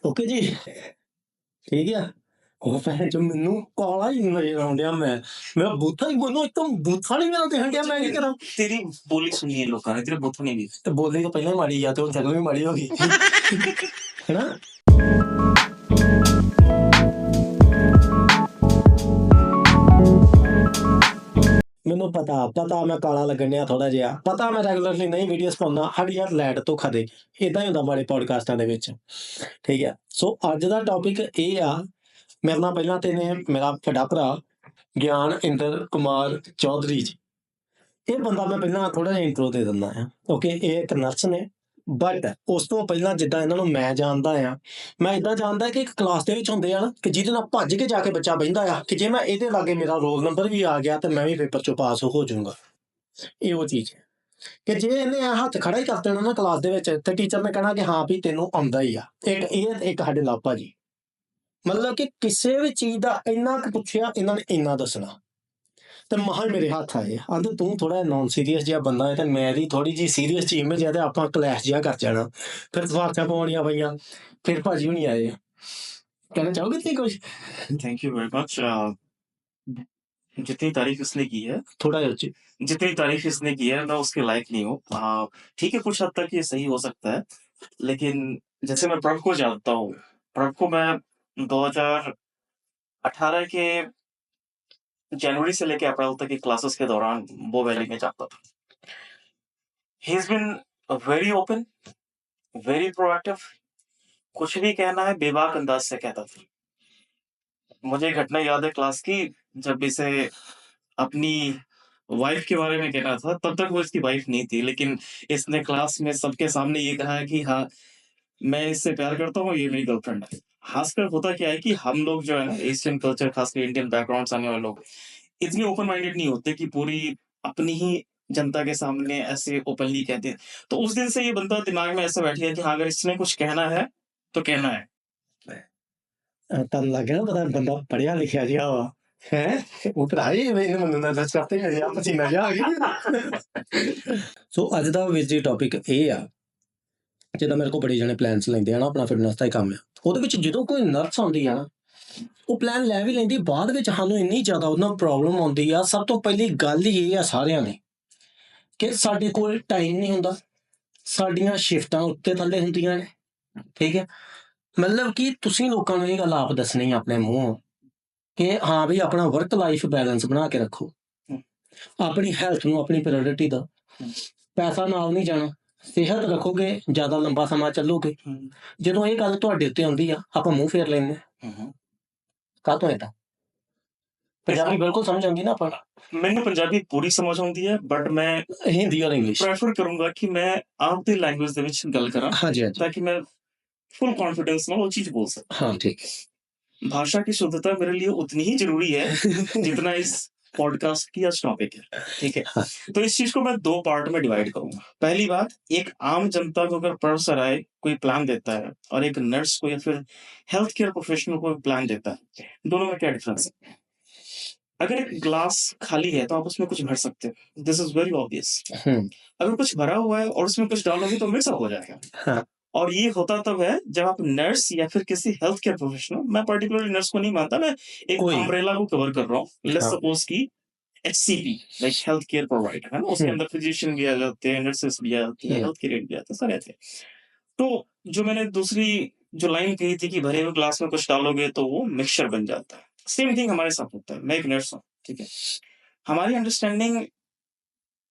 Okay जी, ठीक है। ਉਹ ਭੈਣ ਚੋ ਮੈਨੂੰ ਕਾਲਾ ਹੀ ਨਜ਼ਰ ਆਉਣ ਡਿਆ। ਮੈਂ ਬੂਥਾ ਹੀ ਮੈਨੂੰ ਇੱਕਦਮ ਬੂਥਾ ਨਹੀਂ ਮੇਰਾ ਦੇਖਣ ਡਿਆ। ਮੈਂ ਕੀ ਕਰਾਂ? तेरी बोली सुनी है लोगों ने, तेरे बूथ नहीं भी ਤੇ ਬੋਲੀ ਤਾਂ ਪਹਿਲਾਂ ਹੀ ਮਾੜੀ ਆ ਤੇ ਹੁਣ ਸ਼ਕਲ ਵੀ ਮਾੜੀ ਹੋ ਗਈ ਹੈਨਾ। ਮੈਨੂੰ ਪਤਾ ਮੈਂ ਕਾਲਾ ਲੱਗਣ ਡਿਆ ਥੋੜਾ ਜਿਹਾ। ਪਤਾ ਮੈਂ ਰੈਗੂਲਰਲੀ ਨਹੀਂ ਵੀਡੀਓਜ਼ ਪਾਉਂਦਾ। ਸਾਡੀ ਯਾਰ ਲੈਟ ਧੋਖਾ ਦੇ, ਇੱਦਾਂ ਹੀ ਹੁੰਦਾ ਬੜੇ ਪੋਡਕਾਸਟਾਂ ਦੇ ਵਿੱਚ, ਠੀਕ ਹੈ। ਸੋ ਅੱਜ ਦਾ ਟੌਪਿਕ ਇਹ ਆ। ਮੇਰੇ ਨਾਲ ਪਹਿਲਾਂ ਤੇ ਨੇ ਮੇਰਾ ਵੱਡਾ ਭਰਾ ਗਿਆਨ ਇੰਦਰ ਕੁਮਾਰ ਚੌਧਰੀ ਜੀ। ਇਹ ਬੰਦਾ ਮੈਂ ਪਹਿਲਾਂ ਥੋੜਾ ਜਿਹਾ ਇੰਟਰੋ ਦੇ ਦਿੰਦਾ ਆ। ਓਕੇ, ਇਹ ਇੱਕ ਨਰਸ ਨੇ, ਬਟ ਉਸ ਤੋਂ ਪਹਿਲਾਂ ਜਿੱਦਾਂ ਇਹਨਾਂ ਨੂੰ ਮੈਂ ਜਾਣਦਾ ਆ, ਮੈਂ ਇੱਦਾਂ ਜਾਣਦਾ ਕਿ ਇੱਕ ਕਲਾਸ ਦੇ ਵਿੱਚ ਹੁੰਦੇ ਆ ਨਾ ਕਿ ਜਿਹਦੇ ਨਾਲ ਭੱਜ ਕੇ ਜਾ ਕੇ ਬੱਚਾ ਬਹਿੰਦਾ ਆ ਕਿ ਜੇ ਮੈਂ ਇਹਦੇ ਲਾਗੇ ਮੇਰਾ ਰੋਲ ਨੰਬਰ ਵੀ ਆ ਗਿਆ ਤੇ ਮੈਂ ਵੀ ਪੇਪਰ 'ਚੋਂ ਪਾਸ ਹੋ ਜਾਊਂਗਾ। ਇਹ ਉਹ ਚੀਜ਼ ਹੈ ਕਿ ਜੇ ਇਹਨੇ ਹੱਥ ਖੜਾ ਹੀ ਕਰ ਦੇਣਾ ਨਾ ਕਲਾਸ ਦੇ ਵਿੱਚ ਤੇ ਟੀਚਰ ਨੇ ਕਹਿਣਾ ਕਿ ਹਾਂ ਵੀ ਤੈਨੂੰ ਆਉਂਦਾ ਹੀ ਆ। ਇੱਕ ਸਾਡੇ ਲਾਪਾ ਜੀ, ਮਤਲਬ ਕਿ ਕਿਸੇ ਵੀ ਚੀਜ਼ ਦਾ ਇੰਨਾ ਕੁ ਪੁੱਛਿਆ ਇਹਨਾਂ ਨੇ ਇੰਨਾ ਦੱਸਣਾ ਤੇ ਮਹਾਂ ਮੇਰੇ ਹੱਥ ਆਏ। ਆਂਦੇ ਤੂੰ ਥੋੜਾ ਨੌਨ ਸੀਰੀਅਸ ਜਿਹਾ ਬੰਦਾ ਹੈ ਤੇ ਮੇਰੀ ਥੋੜੀ ਜਿਹੀ ਸੀਰੀਅਸ ਚੀਜ਼ ਵਿੱਚ ਤੇ ਆਪਾਂ ਕਲੈਸ਼ ਜਿਹਾ ਕਰ ਜਾਣਾ। ਫਿਰ ਸਵਾਰਥਾਂ ਪਾਉਣੀਆਂ ਪਈਆਂ। ਫਿਰ ਭਾਜੀ ਹੁਣੀ ਆਏ। कहना चाहोगे थे कुछ? Thank you very much. जितनी तारीफ इसने की है, थोड़ा ऊंची। जितनी तारीफ इसने की है मैं उसके लायक नहीं हूँ। ठीक है, कुछ हद तक ये सही हो सकता है, लेकिन जैसे मैं प्रभ को जानता हूँ, प्रभ को मैं 2018 के जनवरी से लेकर अप्रैल तक की क्लासेस के दौरान वो वैली में जाता था। He is been very open, very proactive. कुछ भी कहना है बेबाक अंदाज से कहता था। मुझे घटना याद है क्लास की, जब इसे अपनी वाइफ के बारे में कहना था, तब तक वो इसकी वाइफ नहीं थी, लेकिन इसने क्लास में सबके सामने ये कहा है कि हाँ मैं इससे प्यार करता हूँ, ये मेरी गर्लफ्रेंड है। खासकर होता क्या है कि हम लोग जो है ना, एशियन कल्चर, खासकर इंडियन बैकग्राउंड से आने वाले लोग इतने ओपन माइंडेड नहीं होते कि पूरी अपनी ही जनता के सामने ऐसे ओपनली कहते हैं। तो उस दिन से ये बंदा दिमाग में ऐसा बैठ गया कि हाँ अगर इसने कुछ कहना है तो कहना है। ਤੁਹਾਨੂੰ ਲੱਗ ਗਿਆ ਨਾ ਪਤਾ ਬੰਦਾ ਪੜ੍ਹਿਆ ਲਿਖਿਆ ਜਿਹਾ ਵਾ ਹੈ। ਉਹ ਪੜ੍ਹਾਈ ਮੈਨੂੰ ਨਾ ਦੱਸ ਕਰਤੇ ਮੇਰੇ ਆਪ ਪਸੀਨਾ ਜਿਹਾ ਆ ਗਿਆ। ਸੋ ਅੱਜ ਦਾ ਵੀਰ ਜੀ ਟੌਪਿਕ ਇਹ ਆ, ਜਿੱਦਾਂ ਮੇਰੇ ਕੋਲ ਬੜੇ ਜਣੇ ਪਲਾਨਸ ਲੈਂਦੇ ਆ ਨਾ ਆਪਣਾ ਫਿਟਨੈਸ ਦਾ ਹੀ ਕੰਮ ਆ। ਉਹਦੇ ਵਿੱਚ ਜਦੋਂ ਕੋਈ ਨਰਸ ਆਉਂਦੀ ਆ ਨਾ ਉਹ ਪਲਾਨ ਲੈ ਵੀ ਲੈਂਦੀ, ਬਾਅਦ ਵਿੱਚ ਸਾਨੂੰ ਇੰਨੀ ਜ਼ਿਆਦਾ ਉਹਨਾਂ ਪ੍ਰੋਬਲਮ ਆਉਂਦੀ ਆ। ਸਭ ਤੋਂ ਪਹਿਲੀ ਗੱਲ ਹੀ ਇਹ ਆ ਸਾਰਿਆਂ ਦੀ ਕਿ ਸਾਡੇ ਕੋਲ ਟਾਈਮ ਨਹੀਂ ਹੁੰਦਾ, ਸਾਡੀਆਂ ਸ਼ਿਫਟਾਂ ਉੱਤੇ ਥੱਲੇ ਹੁੰਦੀਆਂ ਨੇ, ਠੀਕ ਹੈ। ਮਤਲਬ ਕਿ ਤੁਸੀਂ ਲੋਕਾਂ ਨੂੰ ਇਹ ਗੱਲ ਆਪ ਦੱਸਣੀ ਆਪਣੇ ਮੂੰਹੋਂ ਕਿ ਹਾਂ ਵੀ ਆਪਣਾ ਵਰਕ ਲਾਈਫ ਬੈਲੈਂਸ ਬਣਾ ਕੇ ਰੱਖੋ, ਆਪਣੀ ਹੈਲਥ ਨੂੰ ਆਪਣੀ ਪ੍ਰਾਇੋਰਟੀ ਦਿਓ। ਪੈਸਾ ਨਾਲ ਨਹੀਂ ਜਾਣਾ, ਸਿਹਤ ਰੱਖੋਗੇ ਜ਼ਿਆਦਾ ਲੰਬਾ ਸਮਾਂ ਚੱਲੋਗੇ। ਜਦੋਂ ਇਹ ਗੱਲ ਤੁਹਾਡੇ ਉੱਤੇ ਆਉਂਦੀ ਆ ਆਪਾਂ ਮੂੰਹ ਫੇਰ ਲੈਂਦੇ ਹਾਂ। ਕਾਹਤੋਂ ਏਦਾਂ? ਪੰਜਾਬੀ ਬਿਲਕੁਲ ਸਮਝ ਆਉਂਦੀ ਨਾ ਆਪਾਂ? ਮੈਨੂੰ ਪੰਜਾਬੀ ਪੂਰੀ ਸਮਝ ਆਉਂਦੀ ਹੈ, ਬਟ ਮੈਂ ਹਿੰਦੀ ਔਰ ਇੰਗਲਿਸ਼ ਪ੍ਰੈਫਰ ਕਰੂੰਗਾ ਕਿ ਮੈਂ ਆਪਦੀ ਲੈਂਗੁਏਜ ਦੇ ਵਿੱਚ ਗੱਲ ਕਰਾਂ, ਹਾਂਜੀ ਹਾਂਜੀ, ताकि मैं फुल कॉन्फिडेंस में वो चीज बोल सकूं। हाँ ठीक है। भाषा की शुद्धता मेरे लिए उतनी ही जरूरी है जितना इस पॉडकास्ट की आज टॉपिक है, ठीक है। हाँ। तो इस चीज को मैं 2 पार्ट में डिवाइड करूंगा। पहली बात, एक आम जनता को अगर प्रोफेसर आए कोई प्लान देता है और एक नर्स को या फिर हेल्थ केयर प्रोफेशनल को प्लान देता है, दोनों में क्या डिफरेंस है। अगर एक ग्लास खाली है तो आप उसमें कुछ भर सकते हो, दिस इज वेरी ऑब्वियस। अगर कुछ भरा हुआ है और उसमें कुछ डालोगे तो मिक्स अप हो जाएगा। हाँ। और ये होता तब है जब आप नर्स या फिर किसी हेल्थ केयर प्रोफेशनल, मैं पर्टिकुलरली नर्स को नहीं मानता, मैं एक अम्ब्रेला को कवर कर रहा हूँ। लेट्स सपोज कि HCP like health care provider है ना, उसके अंदर फिजिशियन भी आ जाते हैं, नर्सेस भी आ जाती है, हेल्थ केयर भी आते हैं, सारे आते हैं। तो जो मैंने दूसरी जो लाइन कही थी कि भरे हुए ग्लास में कुछ डालोगे तो वो मिक्सचर बन जाता है, सेम थिंग हमारे साथ होता है। मैं एक नर्स हूँ, ठीक है। हमारी अंडरस्टैंडिंग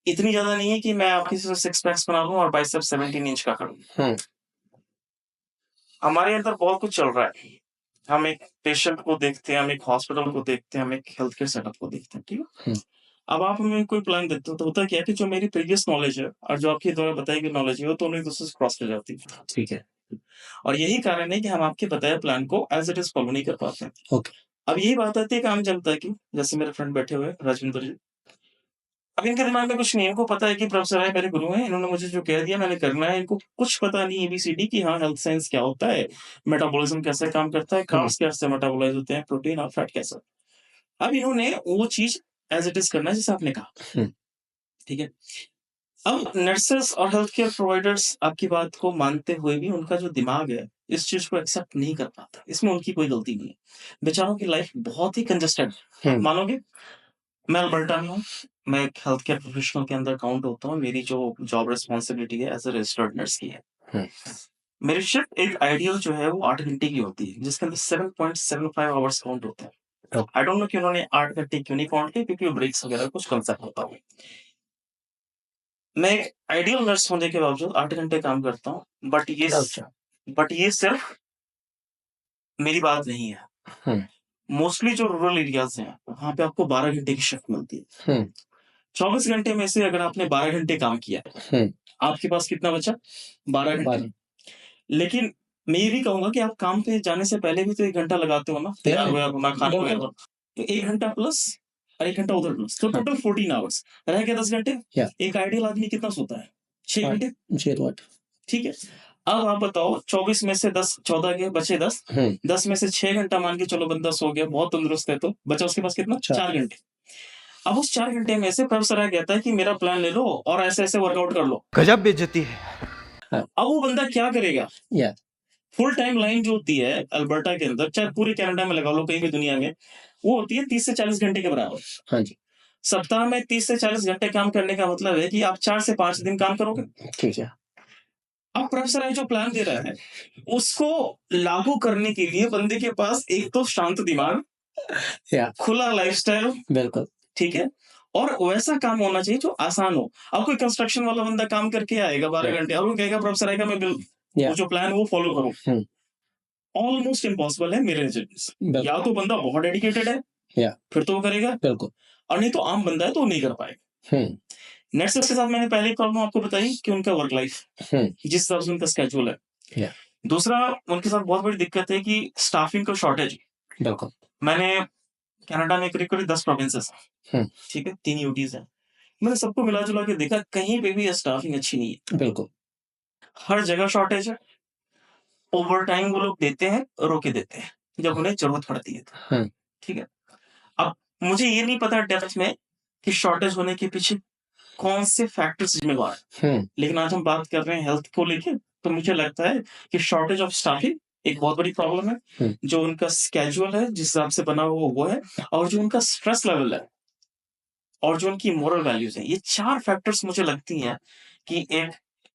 इतनी ज्यादा नहीं है कि मैं आपकी 6 पैक्स बना लूं और बाइसेप्स 17 इंच का करूं। हमारे अंदर बहुत कुछ चल रहा है। हम एक पेशेंट को देखते हैं, हम एक हॉस्पिटल को देखते हैं, हम एक हेल्थ केयर सेटअप को देखते हैं, ठीक है। अब आप हमें कोई प्लान देते हो तो होता क्या है कि जो मेरी प्रीवियस नॉलेज है और जो आपके द्वारा बताई गई नॉलेज है वो दोनों एक दूसरे से क्रॉस कर जाती है, ठीक है। और यही कारण है कि हम आपके बताए प्लान को एज इट इज फॉलो नहीं कर पाते हैं। ओके। अब यही बात आती है कि आम जनता की, जैसे मेरे फ्रेंड बैठे हुए राजविंदर जी, अब इनके दिमाग में कुछ नहीं है। इनको पता है कि प्रोफेसर है, मेरे गुरु हैं, इन्होंने मुझे जो कह दिया मैंने करना है। इनको कुछ पता नहीं ABCD की हाँ हेल्थ साइंस क्या होता है, मेटाबॉलिज्म कैसे काम करता है, कार्ब्स कैसे मेटाबोलाइज होते हैं, प्रोटीन और फैट कैसे। अब इन्होंने वो चीज एज इट इज करना है जैसे आपने कहा, ठीक है। अब नर्सेस और हेल्थ केयर प्रोवाइडर्स आपकी बात को मानते हुए भी उनका जो दिमाग है इस चीज को एक्सेप्ट नहीं कर पाता। इसमें उनकी कोई गलती नहीं है। बेचारों की लाइफ बहुत ही कंजेस्टेड है। हम्म, मानोगे, मैं अल्बर्टा में हूँ, मैं एक हेल्थ केयर प्रोफेशनल के अंदर काउंट होता हूँ। मेरी जो जॉब रिस्पॉन्सिबिलिटी है एज ए रजिस्टर्ड नर्स की है। हम्म, मेरी शिफ्ट एक आइडियल जो है वो 8 घंटे की होती है, जिसके अंदर 7.75 आवर्स काउंट होते हैं। तो आई डोंट नो कि उन्होंने 8 घंटे क्यों नहीं काउंट किए, क्योंकि ब्रेक्स वगैरह कुछ कंसेप्ट होता है। मैं एक आइडियल नर्स होने के बावजूद 8 घंटे काम करता हूँ, अच्छा, बट ये सिर्फ मेरी बात नहीं है। हम्म, मोस्टली जो रूरल एरियाज हैं, वहाँ पे आपको 12 घंटे की शिफ्ट मिलती है। हम्म, 24 घंटे में से अगर आपने 12 घंटे काम किया, हम्म, आपके पास कितना बचा? 12 घंटे। 12 लेकिन मैं ये भी कहूँगा कि आप काम पे जाने से पहले भी तो 1 घंटा लगाते हो ना, तैयार नहीं, वैयार होना, खाने बिल्कुल, वगैरह। तो 1 घंटा प्लस और 1 घंटा उधर प्लस, तो हाँ, टोटल 14 आवर्स। रह गया 10 घंटे। या एक आइडियल आदमी कितना सोता है? 6 8 घंटे। 6 to 8 ठीक है। अब आप बताओ, 24 में से 10 14 गए, बचे 10। 10 में से 6 घंटा मान के चलो बंदा सो गया, बहुत तंदुरुस्त है, तो बचा उसके पास कितना? 4 4 घंटे। अब उस 4 घंटे में से प्रोफेसर आ कहता है कि मेरा प्लान ले लो और ऐसे-ऐसे वर्कआउट कर लो। गजब बेइज्जती है। हाँ, अब वो बंदा क्या करेगा? या फुल टाइम लाइन जो होती है अल्बर्टा के अंदर, चाहे पूरे कनाडा में लगा लो, कहीं भी दुनिया में, वो होती है 30 से 40 घंटे के बराबर। हाँ जी, सप्ताह में 30 से 40 घंटे काम करने का मतलब है कि आप 4 से 5 दिन काम करोगे। ठीक है, अब प्रोफेसर आई जो प्लान दे रहा है, उसको लागू करने के लिए बंदे के पास एक तो शांत दिमाग, या खुला लाइफस्टाइल, बिल्कुल, ठीक है, और वैसा काम होना चाहिए जो आसान हो। अब कोई कंस्ट्रक्शन वाला बंदा काम करके आएगा 12 घंटे और वो कहेगा प्रोफेसर आएगा मैं या वो जो प्लान है वो फॉलो करूं, हम्म, ऑलमोस्ट इम्पॉसिबल है मेरे नजरिए से। बिल्कुल, या तो बंदा बहुत डेडिकेटेड है, या फिर तो वो करेगा, बिल्कुल, और नहीं तो आम बंदा है तो वो नहीं कर पाएगा। हम्म, नर्सेस के साथ मैंने पहले प्रॉब्लम आपको बताई कि उनका वर्क लाइफ, हम्म, जिस हिसाब से उनका स्केड्यूल है। या दूसरा, उनके साथ बहुत बड़ी दिक्कत है कि स्टाफिंग का शॉर्टेज। बिल्कुल, मैंने कनाडा में करीब करीब 10 प्रोविंसेस, हम्म, ठीक है, 3 यूटीज है। मैंने सबको मिला जुला के देखा, कहीं पे भी स्टाफिंग अच्छी नहीं है। बिल्कुल, हर जगह शॉर्टेज है। ओवर टाइम वो लोग देते हैं, रोके देते हैं जब उन्हें जरूरत पड़ती है तो। हम्म, ठीक है। अब मुझे ये नहीं पता डेप्थ में कि शॉर्टेज होने के पीछे कौन से फैक्टर्स जिम्मेवार हैं। हम्म, लेकिन आज हम बात कर रहे हैं हेल्थ को लेके, तो मुझे लगता है कि शॉर्टेज ऑफ स्टाफिंग एक बहुत बड़ी प्रॉब्लम है। जो उनका स्केड्यूल है जिस हिसाब से बना हुआ वो है, और जो उनका स्ट्रेस लेवल है, और जो उनकी मोरल वैल्यूज है, ये 4 फैक्टर्स मुझे लगती हैं कि एक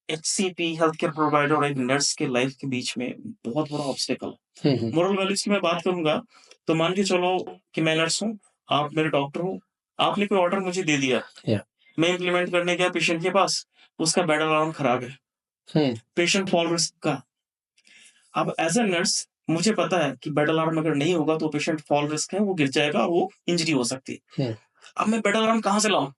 एचसीपी हेल्थ केयर प्रोवाइडर और एक नर्स के लाइफ के बीच में बहुत बड़ा ऑब्स्टेकल है। मोरल वैल्यूज की मैं बात करूंगा, तो मान के चलो कि मैं नर्स हूँ, आप मेरे डॉक्टर हो, आपने कोई ऑर्डर मुझे दे दिया, या मैं इम्प्लीमेंट करने गया पेशेंट के पास, उसका बेड अलार्म खराब है, पेशेंट फॉल रिस्क का। अब एज अ नर्स मुझे पता है कि बेड अलार्म अगर नहीं होगा तो पेशेंट फॉल रिस्क है, वो गिर जाएगा, वो इंजरी हो सकती है। अब मैं बेड अलार्म कहाँ से लाऊं?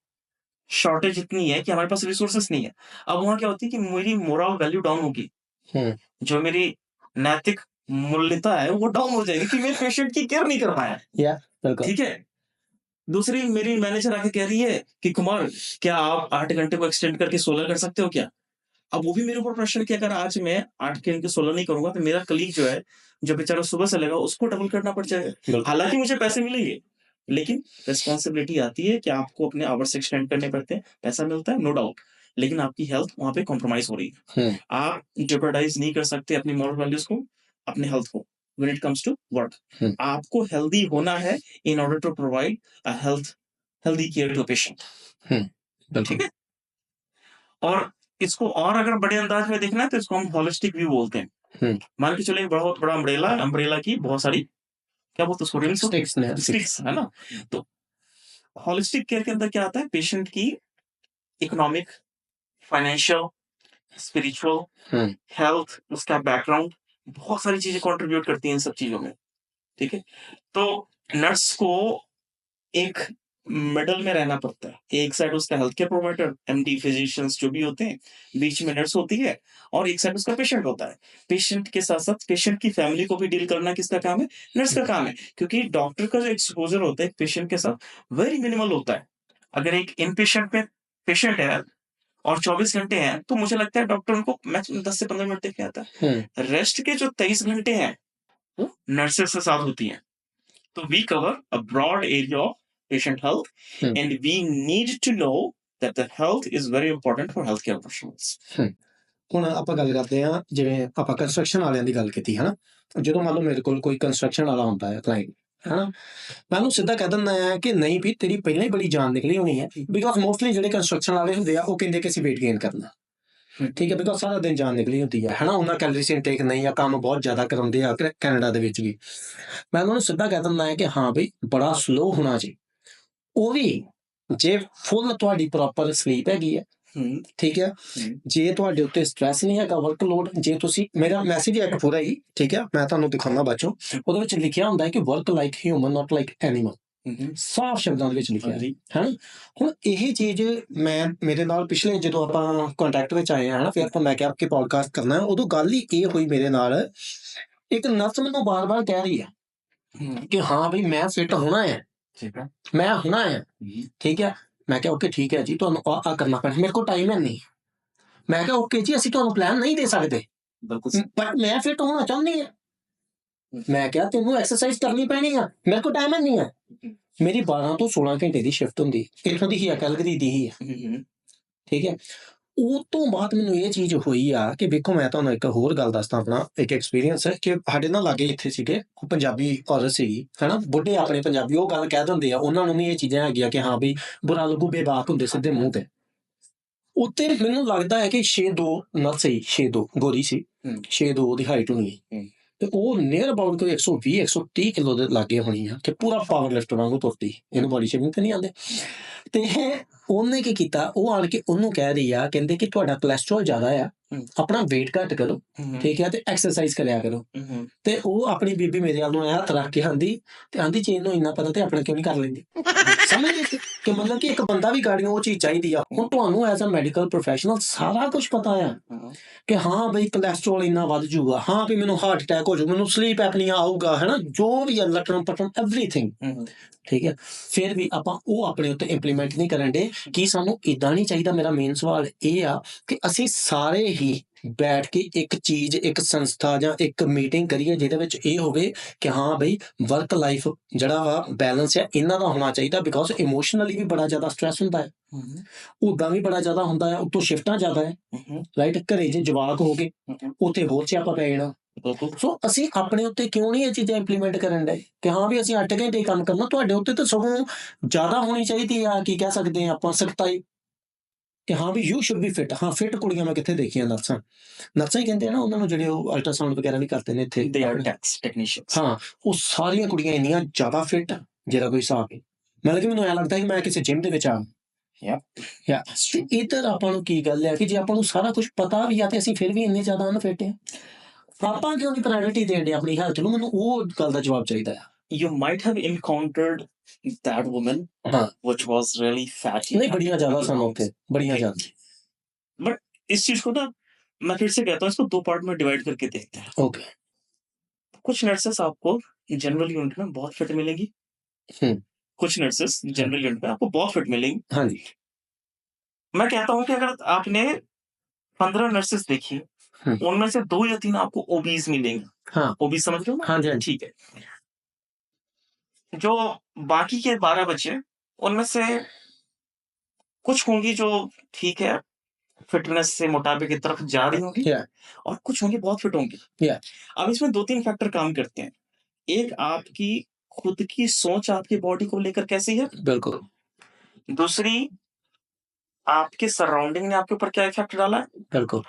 शॉर्टेज इतनी है कि हमारे पास रिसोर्सेस नहीं है। अब वहां क्या होती है कि मेरी मोरल वैल्यू डाउन होगी, जो मेरी नैतिक मूल्यता है वो डाउन हो जाएगी कि मेरे पेशेंट की केयर नहीं कर पाया। या बिल्कुल, ठीक है। दूसरी, मेरी मैनेजर आके कह रही है कि कुमार, क्या आप 8 घंटे को एक्सटेंड करके 16 कर सकते हो क्या? अब वो भी मेरे ऊपर प्रेशर कि अगर आज मैं 8 के इनके 16 नहीं करूंगा तो मेरा कलीग जो है, जो बेचारा सुबह से लगा, उसको डबल करना पड़ जाएगा। हालांकि मुझे पैसे मिलेंगे, लेकिन रिस्पॉन्सिबिलिटी आती है कि आपको अपने आवर्स एक्सटेंड करने पड़ते हैं। पैसा मिलता है, नो डाउट, लेकिन आपकी हेल्थ वहां पे कॉम्प्रोमाइज हो रही है। आप जेपरडाइज नहीं कर सकते अपनी मॉरल वैल्यूज को, अपने हेल्थ को, when it comes to work. आपको हेल्दी होना है in order to provide a healthy care to patient. ठीक है। और इसको और अगर बड़े अंदाज में देखना है तो इसको हम होलिस्टिक व्यू बोलते हैं। मान के चलो एक बहुत बड़ा अम्ब्रेला, अम्ब्रेला की बहुत सारी, क्या बोलते हैं उसको, स्टिक्स है ना। तो होलिस्टिक केयर के अंदर क्या आता है? पेशेंट की इकोनॉमिक, फाइनेंशियल, स्पिरिचुअल, हेल्थ, उसका बैकग्राउंड, बहुत सारी चीजें कंट्रीब्यूट करती हैं इन सब चीजों में। ठीक है। तो नर्स को एक मिडल में रहना पड़ता है। एक साइड उसका health care provider, MD, physicians जो भी होते हैं, बीच में नर्स होती है, और एक साइड उसका पेशेंट होता है। पेशेंट के साथ साथ पेशेंट की फैमिली को भी डील करना किसका काम है? नर्स का काम है। क्योंकि डॉक्टर का जो एक्सपोजर होता है पेशेंट के साथ वेरी मिनिमल होता है। अगर एक इन पेशेंट में पेशेंट है और 24 घंटे हैं, तो मुझे लगता है डॉक्टर उनको मैक्सिमम 10 से 15 मिनट देख के आता है। रेस्ट के जो 23 घंटे हैं वो नर्सेस के साथ होती हैं। So we cover a broad area of patient health, and we need to know that the health is very important for healthcare professionals. ਹੁਣ ਆਪਾਂ ਗੱਲ ਕਰਦੇ ਆ, ਜਿਵੇਂ ਆਪਾਂ ਕੰਸਟਰਕਸ਼ਨ ਵਾਲਿਆਂ ਦੀ ਗੱਲ ਕੀਤੀ ਹੈ ਨਾ, ਜਦੋਂ ਮੰਨ ਲਓ ਮੇਰੇ ਕੋਲ ਕੋਈ ਕੰਸਟਰਕਸ਼ਨ ਵਾਲਾ ਹੁੰਦਾ ਹੈ ਕਲਾਇੰਟ, ਹਨਾ, ਮੈਂ ਉਹਨੂੰ ਸਿੱਧਾ ਕਹਿ ਦਿੰਦਾ ਆ ਕਿ ਨਹੀਂ ਵੀ ਤੇਰੀ ਪਹਿਲਾਂ ਹੀ ਬੜੀ ਜਾਨ ਨਿਕਲੀ ਹੋਣੀ ਹੈ, ਬਿਕੋਜ਼ ਮੋਸਟਲੀ ਜਿਹੜੇ ਕੰਸਟਰਕਸ਼ਨ ਵਾਲੇ ਹੁੰਦੇ ਆ ਉਹ ਕਹਿੰਦੇ ਕਿ ਅਸੀਂ weight gain ਕਰਨਾ, ਠੀਕ ਹੈ, ਬਿਕੋਜ਼ ਸਾਰਾ ਦਿਨ ਜਾਨ ਨਿਕਲੀ ਹੁੰਦੀ ਹੈ, ਹਨਾ, ਉਹਨਾਂ ਕੈਲਰੀਜ਼ ਇਨਟੇਕ ਨਹੀਂ ਆ, ਕੰਮ ਬਹੁਤ ਜ਼ਿਆਦਾ ਕਰਾਉਂਦੇ ਆ ਕੈਨੇਡਾ ਦੇ ਵਿੱਚ ਵੀ। ਮੈਂ ਉਹਨਾਂ ਨੂੰ ਸਿੱਧਾ ਕਹਿ ਦਿੰਦਾ ਹੈ ਕਿ ਹਾਂ ਬਈ ਬੜਾ ਸਲੋ ਹੋਣਾ ਜੀ, ਉਹ ਵੀ ਜੇ ਫੁੱਲ ਤੁਹਾਡੀ ਪ੍ਰੋਪਰ ਸਲੀਪ ਹੈਗੀ ਹੈ, ਠੀਕ ਹੈ, ਜੇ ਤੁਹਾਡੇ ਉੱਤੇ ਸਟ੍ਰੈਸ ਨਹੀਂ ਹੈਗਾ, ਵਰਕਲੋਡ, ਜੇ ਤੁਸੀਂ, ਮੇਰਾ ਮੈਸੇਜ ਹੈ ਇੱਕ ਪੂਰਾ ਹੀ, ਠੀਕ ਹੈ, ਮੈਂ ਤੁਹਾਨੂੰ ਦਿਖਾਉਣਾ ਬਾਅਦ ਚੋਂ, ਉਹਦੇ ਵਿੱਚ ਲਿਖਿਆ ਹੁੰਦਾ ਹੈ ਕਿ work like human not like animal, ਸਾਫ਼ ਸ਼ਬਦਾਂ ਦੇ ਵਿੱਚ ਲਿਖਿਆ ਹੈ। ਹੁਣ ਇਹ ਚੀਜ਼ ਮੇਰੇ ਨਾਲ ਪਿਛਲੇ ਜਦੋਂ ਆਪਾਂ ਕੰਟੈਕਟ ਵਿੱਚ ਆਏ ਹਾਂ, ਫਿਰ ਮੈਂ ਕਿਹਾ ਕਿ ਪੋਡਕਾਸਟ ਕਰਨਾ, ਉਦੋਂ ਗੱਲ ਹੀ ਇਹ ਹੋਈ ਮੇਰੇ ਨਾਲ, ਇੱਕ ਨਰਸ ਮੈਨੂੰ ਬਾਰ-ਬਾਰ ਕਹਿ ਰਹੀ ਹੈ ਕਿ ਹਾਂ ਬਈ ਮੈਂ ਫਿੱਟ ਹੋਣਾ ਹੈ, ਠੀਕ ਹੈ, ਮੈਂ ਹੋਣਾ ਹੈ, ਠੀਕ ਹੈ। ਮੈਂ ਕਿਹਾ ਓਕੇ ਠੀਕ ਹੈ ਜੀ, ਤੁਹਾਨੂੰ ਆ ਕਰਨਾ ਪੈਣਾ, ਮੇਰੇ ਕੋਲ ਟਾਈਮ ਹੈ ਨਹੀਂ। ਮੈਂ ਕਿਹਾ ਓਕੇ ਜੀ, ਅਸੀਂ ਤੁਹਾਨੂੰ ਪਲਾਨ ਨਹੀਂ ਦੇ ਸਕਦੇ, ਪਰ ਮੈਂ ਫਿੱਟ ਹੋਣਾ ਚਾਹੁੰਦੀ ਹਾਂ। ਮੈਂ ਕਿਹਾ ਤੈਨੂੰ ਐਕਸਰਸਾਈਜ਼ ਕਰਨੀ ਪੈਣੀ ਆ, ਮੇਰੇ ਕੋਲ ਟਾਈਮ ਹੈ ਨਹੀਂ ਹੈ। ਮੇਰੀ 12 ਤੋਂ 16 ਘੰਟੇ ਦੀ ਸ਼ਿਫਟ ਹੁੰਦੀ, ਇੱਥੋਂ ਦੀ ਹੀ ਆ, ਕੈਲਗਰੀ ਦੀ ਹੀ ਆ, ਠੀਕ ਹੈ। ਉਹ ਤੋਂ ਬਾਅਦ ਮੈਨੂੰ ਇਹ ਚੀਜ਼ ਹੋਈ ਆ ਕਿ ਵੇਖੋ, ਮੈਂ ਤੁਹਾਨੂੰ ਇੱਕ ਹੋਰ ਗੱਲ ਦੱਸਦਾ ਆਪਣਾ ਇੱਕ ਐਕਸਪੀਰੀਅੰਸ ਹੈ ਕਿ ਸਾਡੇ ਨਾਲ ਲਾਗੇ ਇੱਥੇ ਸੀਗੇ ਪੰਜਾਬੀ ਔਰਤ ਸੀਗੀ, ਹਨਾ, ਬੁੱਢੇ ਆਪਣੇ ਪੰਜਾਬੀ, ਉਹ ਗੱਲ ਕਹਿ ਦਿੰਦੇ ਆ, ਉਹਨਾਂ ਨੂੰ ਵੀ ਇਹ ਚੀਜ਼ਾਂ ਹੈਗੀਆਂ ਕਿ ਹਾਂ ਬਈ ਬੁਰਾ ਲੱਗੂ, ਬੇਬਾਕ ਹੁੰਦੇ ਸਿੱਧੇ ਮੂੰਹ ਤੇ। ਉੱਤੇ ਮੈਨੂੰ ਲੱਗਦਾ ਹੈ ਕਿ 6'2" ਨਰਸ ਸੀ, 6'2" ਗੋਰੀ ਸੀ, 6'2" ਦੀ ਹਾਈਟ ਹੋਣੀ, ਤੇ ਉਹ ਨੀਅਰ ਅਬਾਊਟ ਕੋਈ 120-130 ਕਿਲੋ ਦੇ ਲਾਗੇ ਹੋਣੀ ਆ, ਕਿ ਪੂਰਾ ਪਾਵਰ ਲਿਫਟ ਵਾਂਗੂ ਤੁਰਦੀ, ਇਹਨੂੰ ਬੋਡੀ ਸ਼ੇਪਿੰਗ ਤੇ ਨਹੀਂ ਆਉਂਦੇ। ਤੇ ਉਹਨੇ ਕੀ ਕੀਤਾ, ਉਹ ਆਣ ਕੇ ਉਹਨੂੰ ਕਹਿ ਰਹੀ ਆ, ਕਹਿੰਦੇ ਕਿ ਤੁਹਾਡਾ ਕੋਲੈਸਟਰੋਲ ਜ਼ਿਆਦਾ ਆ, ਆਪਣਾ weight ਘੱਟ ਕਰੋ, ਠੀਕ ਹੈ, ਤੇ ਐਕਸਰਸਾਈਜ਼ ਕਰਿਆ ਕਰੋ। ਤੇ ਉਹ ਆਪਣੀ ਬੀਬੀ ਮੇਰੇ ਵੱਲ ਨੂੰ ਹੱਥ ਰੱਖ ਕੇ ਆਂਦੀ, ਤੇ ਆਂਦੀ ਚੀਜ਼ ਨੂੰ ਇੰਨਾ ਪਤਾ ਤੇ ਆਪਣਾ ਕਿਉਂ ਨਹੀਂ ਕਰ ਲੈਂਦੀ। ਸਮਝਦੇ ਕਿ ਮਤਲਬ ਕਿ ਇੱਕ ਬੰਦਾ ਵੀ ਗਾੜੀਆਂ ਉਹ ਚੀਜ਼ ਚਾਹੀਦੀ ਆ। ਹੁਣ ਤੁਹਾਨੂੰ ਐਜ਼ ਅ ਮੈਡੀਕਲ ਪ੍ਰੋਫੈਸ਼ਨਲ ਸਾਰਾ ਕੁਝ ਪਤਾ ਆ ਕਿ ਹਾਂ ਬਈ ਕੋਲੈਸਟਰੋਲ ਇੰਨਾ ਵੱਧ ਜੂਗਾ, ਹਾਂ ਵੀ ਮੈਨੂੰ ਹਾਰਟ ਅਟੈਕ ਹੋ ਜਾਊ, ਮੈਨੂੰ ਸਲੀਪ ਐਪਨੀਆ ਆਊਗਾ, ਹਨਾ, ਜੋ ਵੀ ਆ ਲਟਰਮ ਪਟਰਮ ਐਵਰੀਥਿੰਗ, ਠੀਕ ਹੈ। ਫਿਰ ਵੀ ਆਪਾਂ ਉਹ ਆਪਣੇ ਉੱਤੇ ਇੰਪਲੀਮੈਂਟ ਨਹੀਂ ਕਰਨ ਡੇ। ਕੀ ਸਾਨੂੰ ਇੱਦਾਂ ਨਹੀਂ ਚਾਹੀਦਾ? ਮੇਰਾ ਮੇਨ ਸਵਾਲ ਇਹ ਆ ਕਿ ਅਸੀਂ ਸਾਰੇ ਹੀ ਬੈਠ ਕੇ ਇੱਕ ਚੀਜ਼, ਇੱਕ ਸੰਸਥਾ ਜਾਂ ਇੱਕ ਮੀਟਿੰਗ ਕਰੀਏ ਜਿਹਦੇ ਵਿੱਚ ਇਹ ਹੋਵੇ ਕਿ ਹਾਂ ਬਈ ਵਰਕ ਲਾਈਫ ਜਿਹੜਾ ਵਾ ਬੈਲੈਂਸ ਹੈ ਇਹਨਾਂ ਦਾ ਹੋਣਾ ਚਾਹੀਦਾ, ਬਿਕੋਜ਼ ਇਮੋਸ਼ਨਲੀ ਵੀ ਬੜਾ ਜ਼ਿਆਦਾ ਸਟ੍ਰੈਸ ਹੁੰਦਾ ਹੈ, ਉੱਦਾਂ ਵੀ ਬੜਾ ਜ਼ਿਆਦਾ ਹੁੰਦਾ ਹੈ, ਉੱਤੋਂ ਸ਼ਿਫਟਾਂ ਜ਼ਿਆਦਾ ਹੈ, ਰਾਈਟ। ਘਰੇ ਜੇ ਜਵਾਕ ਹੋ ਗਏ ਉੱਥੇ ਹੋਰ ਸਿਆਪਾ ਪੈ ਜਾਣਾ। ਸੋ ਅਸੀਂ ਆਪਣੇ ਉੱਤੇ ਕਿਉਂ ਨਹੀਂ ਇਹ ਚੀਜ਼ਾਂ ਇੰਪਲੀਮੈਂਟ ਕਰਨ ਡਏ ਕਿ ਹਾਂ ਵੀ ਅਸੀਂ 8 ਘੰਟੇ ਕੰਮ ਕਰਨਾ? ਤੁਹਾਡੇ ਉੱਤੇ ਤਾਂ ਸਗੋਂ ਜ਼ਿਆਦਾ ਹੋਣੀ ਚਾਹੀਦੀ ਆ, ਕੀ ਕਹਿ ਸਕਦੇ ਹਾਂ ਆਪਾਂ, ਸਖਤਾਈ, ਕਿ ਹਾਂ ਵੀ ਯੂ ਸ਼ੁੱਡ ਬੀ ਫਿਟ। ਹਾਂ, ਫਿਟ ਕੁੜੀਆਂ ਮੈਂ ਕਿੱਥੇ ਦੇਖੀਆਂ? ਨਰਸਾਂ ਹੀ ਕਹਿੰਦੇ ਆ ਨਾ ਉਹਨਾਂ ਨੂੰ, ਜਿਹੜੇ ਉਹ ਅਲਟਰਾਸਾਊਂਡ ਵਗੈਰਾ ਵੀ ਕਰਦੇ ਨੇ ਇੱਥੇ, ਹਾਂ, ਉਹ ਸਾਰੀਆਂ ਕੁੜੀਆਂ ਇੰਨੀਆਂ ਜ਼ਿਆਦਾ ਫਿਟ ਜਿਹੜਾ ਕੋਈ ਹਿਸਾਬ ਨਹੀਂ। ਮਤਲਬ ਕਿ ਮੈਨੂੰ ਐਂ ਲੱਗਦਾ ਕਿ ਮੈਂ ਕਿਸੇ ਜਿਮ ਦੇ ਵਿੱਚ ਆ। ਇੱਧਰ ਆਪਾਂ ਨੂੰ ਕੀ ਗੱਲ ਹੈ ਕਿ ਜੇ ਆਪਾਂ ਨੂੰ ਸਾਰਾ ਕੁਝ ਪਤਾ ਵੀ ਆ ਤੇ ਅਸੀਂ ਫਿਰ ਵੀ ਇੰਨੇ ਜ਼ਿਆਦਾ ਅਨਫਿਟ ਆ। ਆਪਾਂ ਕਿਉਂ ਨਹੀਂ ਪ੍ਰਾਇੋਰਟੀ ਦੇਣ ਡੇ ਆਪਣੀ ਹੈਲਥ ਨੂੰ? ਮੈਨੂੰ ਉਹ ਗੱਲ ਦਾ ਜਵਾਬ ਚਾਹੀਦਾ ਆ। You might have encountered that woman which was really fatty. नहीं, बढ़िया ज्यादा सन होते, बढ़िया ज्यादा। बट इस चीज को ना मैं फिर से कहता हूँ, इसको 2 पार्ट में डिवाइड करके देखते हैं। ओके। कुछ नर्सेस आपको जनरल यूनिट में बहुत फिट मिलेंगी, कुछ नर्सेस जनरल यूनिट में आपको बहुत फिट मिलेंगी। हाँ जी। मैं कहता हूँ कि अगर आपने 15 नर्सेस देखी, उनमें से 2 या 3 आपको ओबीज मिलेंगे। हाँ, ओबीज समझ रहे हो ना? हाँ जी, ठीक है। जो बाकी के 12 बचे, उनमें से कुछ होंगी जो ठीक है, फिटनेस से मोटापे की तरफ जा रही होंगी, और कुछ होंगी बहुत फिट होंगी। अब इसमें 2-3 फैक्टर काम करते हैं। एक, आपकी खुद की सोच आपकी बॉडी को लेकर कैसी है, बिल्कुल। दूसरी, आपके सराउंडिंग ने आपके ऊपर क्या इफेक्ट डाला है, बिल्कुल।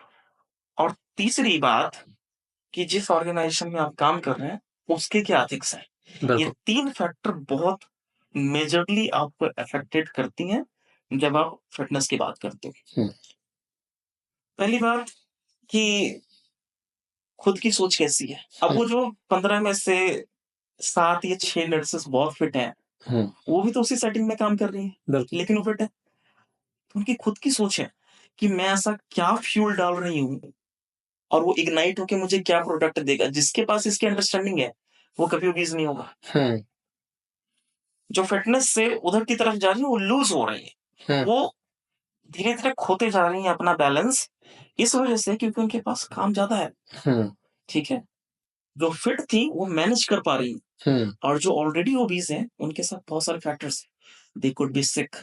और तीसरी बात कि जिस ऑर्गेनाइजेशन में आप काम कर रहे हैं उसके क्या एथिक्स है। ये 3 फैक्टर बहुत मेजरली आपको अफेक्टेड करती हैं जब आप फिटनेस की बात करते हो। पहली बात कि खुद की सोच कैसी है। अब वो जो 15 में से 7 या 6 नर्सेस बहुत फिट हैं, वो भी तो उसी सेटिंग में काम कर रही हैं, लेकिन वो फिट है। तो उनकी खुद की सोच है कि मैं ऐसा क्या फ्यूल डाल रही हूँ और वो इग्नाइट होके मुझे क्या प्रोडक्ट देगा। जिसके पास इसकी अंडरस्टैंडिंग है वो कभी ओबीज नहीं होगा। जो फिटनेस से उधर की तरफ जा रही है वो लूज हो रही है, वो धीरे धीरे खोते जा रही है अपना बैलेंस, इस वजह से क्योंकि उनके पास काम ज्यादा है। ठीक है, जो फिट थी वो मैनेज कर पा रही है, और जो ऑलरेडी ओबीज हैं उनके साथ बहुत सारे फैक्टर्स, दे कुड बी सिक,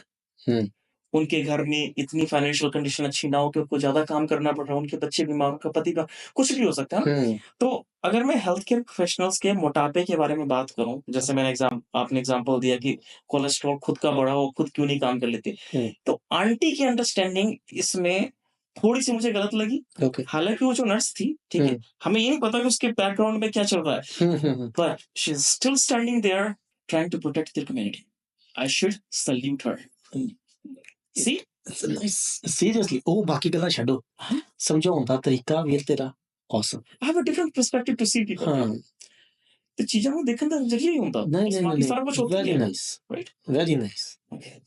उनके घर में इतनी फाइनेंशियल कंडीशन अच्छी ना हो कि उनको ज्यादा काम करना पड़ रहा है, उनके बच्चे बीमार, उनका पति का कुछ भी हो सकता है ना। तो अगर मैं हेल्थ केयर प्रोफेशनल्स के मोटापे के बारे में बात करूं, जैसे आपने एग्जांपल दिया कि कोलेस्ट्रॉल खुद का बढ़ा हो, खुद क्यों नहीं काम कर लेते, तो आंटी की अंडरस्टैंडिंग इसमें थोड़ी सी मुझे गलत लगी। हालांकि वो जो नर्स थी, ठीक है, हमें ये नहीं पता कि उसके बैकग्राउंड में क्या चल रहा है, but she is still standing there trying to protect their community. I should salute her. See? Seriously ਉਹ ਬਾਕੀ ਗੱਲਾਂ ਛੱਡੋ, ਸਮਝਾਉਣ ਦਾ ਤਰੀਕਾ ਵੀਰ ਤੇਰਾ awesome। I have a different perspective to see people. ਹਾਂ ਤੇ ਚੀਜ਼ਾਂ ਨੂੰ ਦੇਖਣ ਦਾ ਨਜ਼ਰੀਆ ਹੀ ਹੁੰਦਾ। नहीं बाकी सारा कुछ होता ही वेरी है, nice right? Very nice. Okay.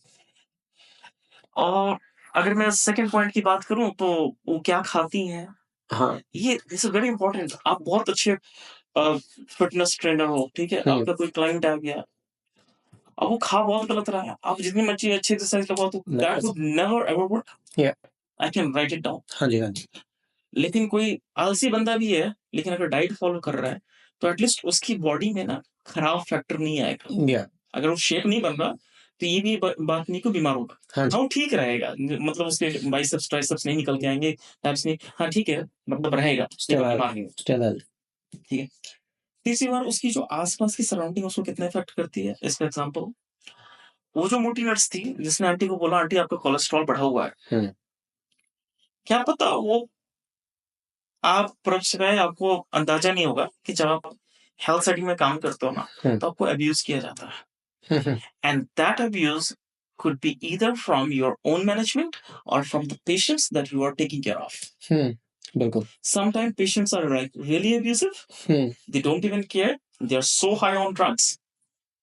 और अगर मैं सेकंड पॉइंट की बात करूं तो वो क्या खाती हैं, हाँ ये इज वेरी इंपॉर्टेंट। आप बहुत अच्छे फिटनेस ट्रेनर हो, ठीक है, आपका कोई क्लाइंट आ गया, अब वो खा बहुत गलत रहा है, आप जितनी मर्जी अच्छी एक्सरसाइज लगाओ तो that would never ever work. Yeah. I can write it down. हाँ जी हाँ जी लेकिन कोई आलसी बंदा भी है, लेकिन अगर डाइट फॉलो कर रहा है तो एटलीस्ट उसकी बॉडी में ना खराब फैक्टर नहीं आएगा। Yeah. अगर वो शेप नहीं बन रहा तो ये भी बात नहीं को बीमार होगा। हाँ जी हाँ वो ठीक रहेगा, मतलब उसके बाइसेप्स ट्राइसेप्स नहीं निकल के आएंगे, टैप्स नहीं, हाँ ठीक है, मतलब रहेगा, लेकिन Still बीमार नहीं होगा। still healthy। ठीक है। तीसरी बार उसकी जो आसपास की सराउंडिंग उसको कितना इफेक्ट करती है, इसका एग्जांपल वो जो मोटी नर्स थी जिसने आंटी को बोला आंटी आपका कोलेस्ट्रॉल बढ़ा हुआ है, क्या पता वो आप प्रोच गए, आपको अंदाजा नहीं होगा कि जब आप हेल्थ सेटिंग में काम करते हो ना तो आपको अब्यूज किया जाता है, and that abuse could be either from your own management or from the patients that you are taking care of. बिल्कुल। Sometimes patients are like really abusive. They don't even care. They are so high on drugs.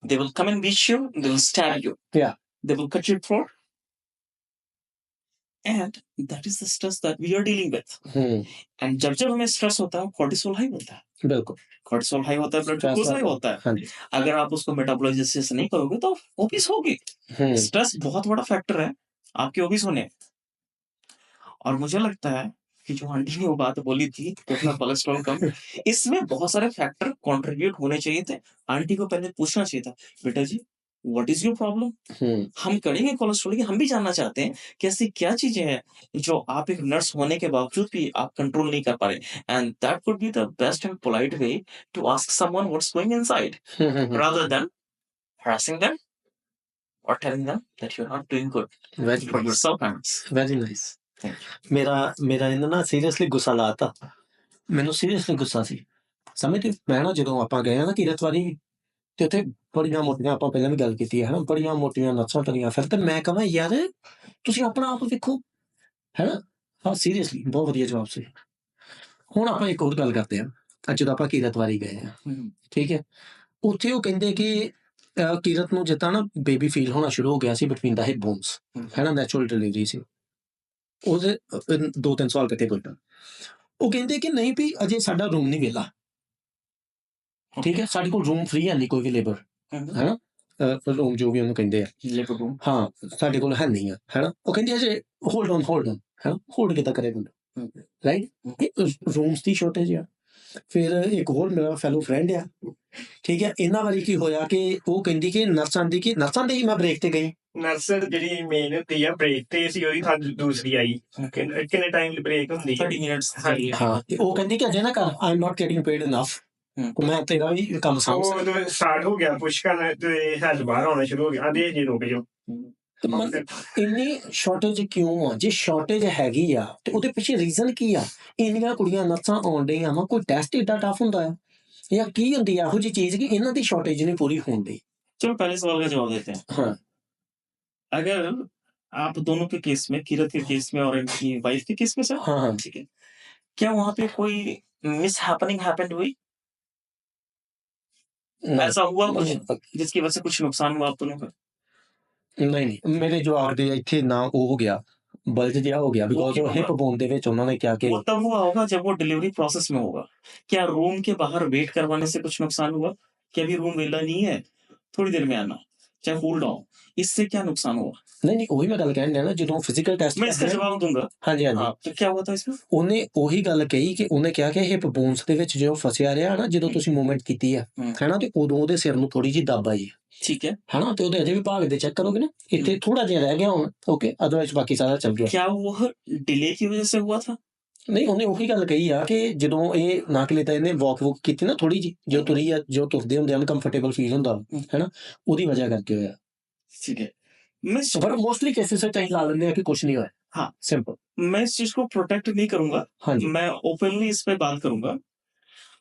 They will come and beat you. They will stab you. Yeah. They will cut your throat. And that is the stress that we are dealing with. And जब जब हमें stress होता है cortisol high होता है। बिल्कुल cortisol high होता है, ब्लड ग्लूकोज हाई होता है। हाँ जी अगर आप उसको मेटाबॉलिज्म नहीं करोगे तो ओबीस होगी। स्ट्रेस बहुत बड़ा फैक्टर है आपके ओबीस होने। और मुझे लगता है कि जो आंटी ने वो बात बोली थी कि अपना कोलेस्ट्रॉल कम, इसमें बहुत सारे फैक्टर कंट्रीब्यूट होने चाहिए थे। आंटी को पहले पूछना चाहिए था, बेटा जी व्हाट इज योर प्रॉब्लम, हम करेंगे कोलेस्ट्रॉल की, हम भी जानना चाहते हैं कि ऐसी क्या चीजें हैं जो आप एक नर्स होने के बावजूद भी आप कंट्रोल नहीं कर पा रहे। And that would be the best and polite way to ask someone what's going inside rather than harassing them or telling them that you're not doing good Very for nice. yourself and Very nice। Thank ਮੇਰਾ ਇਹਨਾਂ ਨਾ seriously ਗੁੱਸਾ ਲਾਤਾ, ਮੈਨੂੰ seriously ਗੁੱਸਾ ਸੀ। ਸਮਝਦੇ ਮੈਂ ਨਾ ਜਦੋਂ ਆਪਾਂ ਗਏ ਆ ਨਾ ਕੀਰਤ ਵਾਰੀ ਤੇ ਉੱਥੇ ਬੜੀਆਂ ਮੋਟੀਆਂ, ਆਪਾਂ ਪਹਿਲਾਂ ਵੀ ਗੱਲ ਕੀਤੀ ਹੈ ਹਨਾ, ਬੜੀਆਂ ਮੋਟੀਆਂ ਨੱਸਾਂ ਤਲੀਆਂ ਫਿਰ ਤੇ ਮੈਂ ਕਹਾਂ ਯਾਰ ਤੁਸੀਂ ਆਪਣਾ ਆਪ ਵੇਖੋ ਹੈਨਾ। ਹਾਂ ਸੀਰੀਅਸਲੀ ਬਹੁਤ ਵਧੀਆ ਜਵਾਬ ਸੀ। ਹੁਣ ਆਪਾਂ ਇੱਕ ਹੋਰ ਗੱਲ ਕਰਦੇ ਹਾਂ। ਜਦੋਂ ਆਪਾਂ ਕੀਰਤ ਵਾਰੀ ਗਏ ਆ, ਠੀਕ ਹੈ, ਉੱਥੇ ਉਹ ਕਹਿੰਦੇ ਕਿ ਕੀਰਤ ਨੂੰ ਜਿੱਦਾਂ ਨਾ ਬੇਬੀ ਫੀਲ ਹੋਣਾ ਸ਼ੁਰੂ ਹੋ ਗਿਆ ਸੀ ਬਿਟਵੀਨ ਦਾ ਹਿਪ ਬੋਨਸ, ਹੈ ਨਾ, ਨੈਚੁਰਲ ਡਿਲੀਵਰੀ ਸੀ ਉਹਦੇ 2-3 ਸਾਲ ਕਿਤੇ ਕੋਈ ਤਾਂ ਉਹ ਕਹਿੰਦੇ ਕਿ ਨਹੀਂ ਵੀ ਅਜੇ ਸਾਡਾ ਰੂਮ ਨਹੀਂ ਵਿਹਲਾ, ਠੀਕ ਹੈ, ਸਾਡੇ ਕੋਲ ਰੂਮ ਫ੍ਰੀ ਹੈ ਨਹੀਂ ਕੋਈ ਵੀ ਲੇਬਰ, ਹੈ ਨਾ, ਰੂਮ ਜੋ ਵੀ ਉਹਨੂੰ ਕਹਿੰਦੇ ਆ, ਹਾਂ ਸਾਡੇ ਕੋਲ ਹੈ ਨਹੀਂ ਆ, ਹੈ ਨਾ। ਉਹ ਕਹਿੰਦੇ ਅਜੇ ਹੋਲਡ ਔਨ ਹੈ ਨਾ, ਹੋਲਡ ਕਿੱਦਾਂ ਕਰੇ ਬੰਦਾ, ਰਾਈਟ। ਰੂਮਸ ਦੀ ਸ਼ੋਰਟੇਜ ਆ। ਫਿਰ ਇੱਕ ਹੋਰ ਮੇਰਾ ਫੈਲੋ ਫਰੈਂਡ ਆ, ਠੀਕ ਹੈ, ਇਹਨਾਂ ਵਾਰੀ ਕੀ ਹੋਇਆ ਕਿ ਉਹ ਕਹਿੰਦੀ ਕਿ ਨਰਸਾਂ ਦੀ ਮੈਂ ਬ੍ਰੇਕ ਤੇ ਗਈ, ਨਰਸ ਜਿਹੜੀ ਮੇਨ ਹੁੰਦੀ ਆ ਬ੍ਰੇਕ ਤੇ ਸੀ, ਉਹਦੀ ਥਾਂ ਦੂਸਰੀ ਆਈ। ਕਿੰਨੇ ਟਾਈਮ ਦੀ ਬ੍ਰੇਕ ਹੁੰਦੀ ਹੈ? 30 minutes ਹਾਂਜੀ ਹਾਂ, ਤੇ ਉਹ ਕਹਿੰਦੀ ਕਿ ਅਜੇ ਨਾ ਕਰ, I am not getting paid enough, ਮੈਂ ਤੇਰਾ ਵੀ ਕੰਮ ਸਾਂਭ ਸਕਦਾ। ਉਹ ਸਟਾਰਟ ਹੋ ਗਿਆ ਪੁਸ਼ ਕਰਨਾ ਤੇ ਹੈਡ ਬਾਹਰ ਆਉਣਾ ਸ਼ੁਰੂ ਹੋ ਗਿਆ, ਆਦੇ ਜੀ ਰੁਕ ਜਾਓ। ਇੰਨੀ ਸ਼ਾਰਟੇਜ ਕਿਉਂ ਆ? ਜੇ ਸ਼ਾਰਟੇਜ ਹੈਗੀ ਆ ਤੇ ਉਹਦੇ ਪਿੱਛੇ ਰੀਜ਼ਨ ਕੀ ਆ? ਇੰਨੀਆਂ ਕੁੜੀਆਂ ਨਰਸਾਂ ਆਉਣ ਡਈਆਂ ਵਾ, ਕੋਈ ਟੈਸਟ ਏਡਾ ਟਫ ਹੁੰਦਾ ਆ ਜਾਂ ਕੀ ਹੁੰਦੀ ਆ ਇਹੋ ਜਿਹੀ ਚੀਜ਼ ਕਿ ਇਹਨਾਂ ਦੀ ਸ਼ਾਰਟੇਜ ਨਹੀਂ ਪੂਰੀ ਹੋਣ ਦੀ? चलो पहले सवाल का जवाब देते हैं। हाँ अगर आप दोनों के केस में, किरत के केस में और इनकी वाइफ के केस में सर, हाँ हाँ ठीक है, क्या वहां पे कोई मिस हैपेंड हुई? नहीं ऐसा हुआ कुछ नहीं जिसकी वजह से कुछ नुकसान हुआ आप दोनों का? नहीं, ਮੇਰੇ ਜਵਾਬ ਦੇ ਇੱਥੇ ਨਾ ਉਹ ਹੋ ਗਿਆ, ਬਲਜ ਜਿਹਾ ਹੋ ਗਿਆ, ਬਿਕੋਜ਼ ਉਹ ਹਿਪ ਬੋਨ ਦੇ ਵਿੱਚ ਉਹਨਾਂ ਨੇ ਕਿਹਾ ਕਿ वो तब हुआ होगा जब वो डिलीवरी प्रोसेस में होगा। क्या रूम के बाहर वेट करवाने से कुछ नुकसान हुआ? क्या अभी रूम वेला नहीं है, थोड़ी देर में आना? चाहे कूल डाउन, इससे क्या नुकसान हुआ? नहीं ਉਹੀ ਮੈਂ ਗੱਲ ਕਹਿਣ ਡਿਆ ਨਾ ਜਦੋਂ ਫਿਜ਼ੀਕਲ ਟੈਸਟ मैं इसका जवाब दूंगा। ਹਾਂਜੀ ਹਾਂਜੀ हाँ, तो क्या हुआ था इसमें? ਉਹਨੇ ਉਹੀ ਗੱਲ ਕਹੀ ਕਿ ਉਹਨੇ ਕਿਹਾ ਕਿ ਹਿਪ ਬੋਨਸ ਦੇ ਵਿੱਚ ਜੋ ਫਸਿਆ ਰਿਹਾ ਨਾ ਜਦੋਂ ਤੁਸੀਂ ਮੂਵਮੈਂਟ ਕੀਤੀ ਆ ਹੈਨਾ ਤੇ ਉਦੋਂ ਉਹਦੇ ਸਿਰ ਨੂੰ ਥੋੜੀ ਜਿਹੀ ਦੱਬ ਆਈ ठीक है। ਹਨਾ ਤੇ ਉਹਦੇ ਅਜੇ ਵੀ ਭਾਗ ਦੇ ਚੈੱਕ ਕਰੋਗੇ ਨਾ ਇੱਥੇ ਥੋੜਾ ਜਿਹਾ ਰਹਿ ਗਿਆ ਹੁਣ ਓਕੇ ਅਦਰਵਾਈਜ਼ ਬਾਕੀ ਸਾਰਾ ਚੱਲ ਗਿਆ क्या वो डिले की वजह से हुआ था? ਨਹੀਂ ਉਹਨੇ ਉਹੀ ਗੱਲ ਕਹੀ ਆ ਕਿ ਜਦੋਂ ਇਹ ਨੱਕ ਲਿੱਤਾ ਇਹਨੇ ਵਾਕ ਵੂਕ ਕੀਤੀ ਨਾ ਥੋੜੀ ਜਿਹੀ ਜੋ ਤੁਰੀ ਆ ਜੋ ਤੁਰਦੇ ਹੁੰਦੇ ਅਨਕੰਫਰਟੇਬਲ ਫੀਲ ਹੁੰਦਾ ਹੈਨਾ ਉਹਦੀ ਵਜ੍ਹਾ ਕਰਕੇ ਹੋਇਆ ठीक है। मैं ਪਰ ਮੋਸਟਲੀ ਕੇਸਿਸ ਵਿੱਚ ਅਸੀਂ ਲਾ ਲੈਂਦੇ ਆ ਕਿ ਕੁਝ ਨਹੀਂ ਹੋਇਆ हाँ, ਸਿੰਪਲ मैं इस चीज को प्रोटेक्ट नहीं करूंगा, ਹਾਂਜੀ मैं ओपनली इस पे बात करूंगा।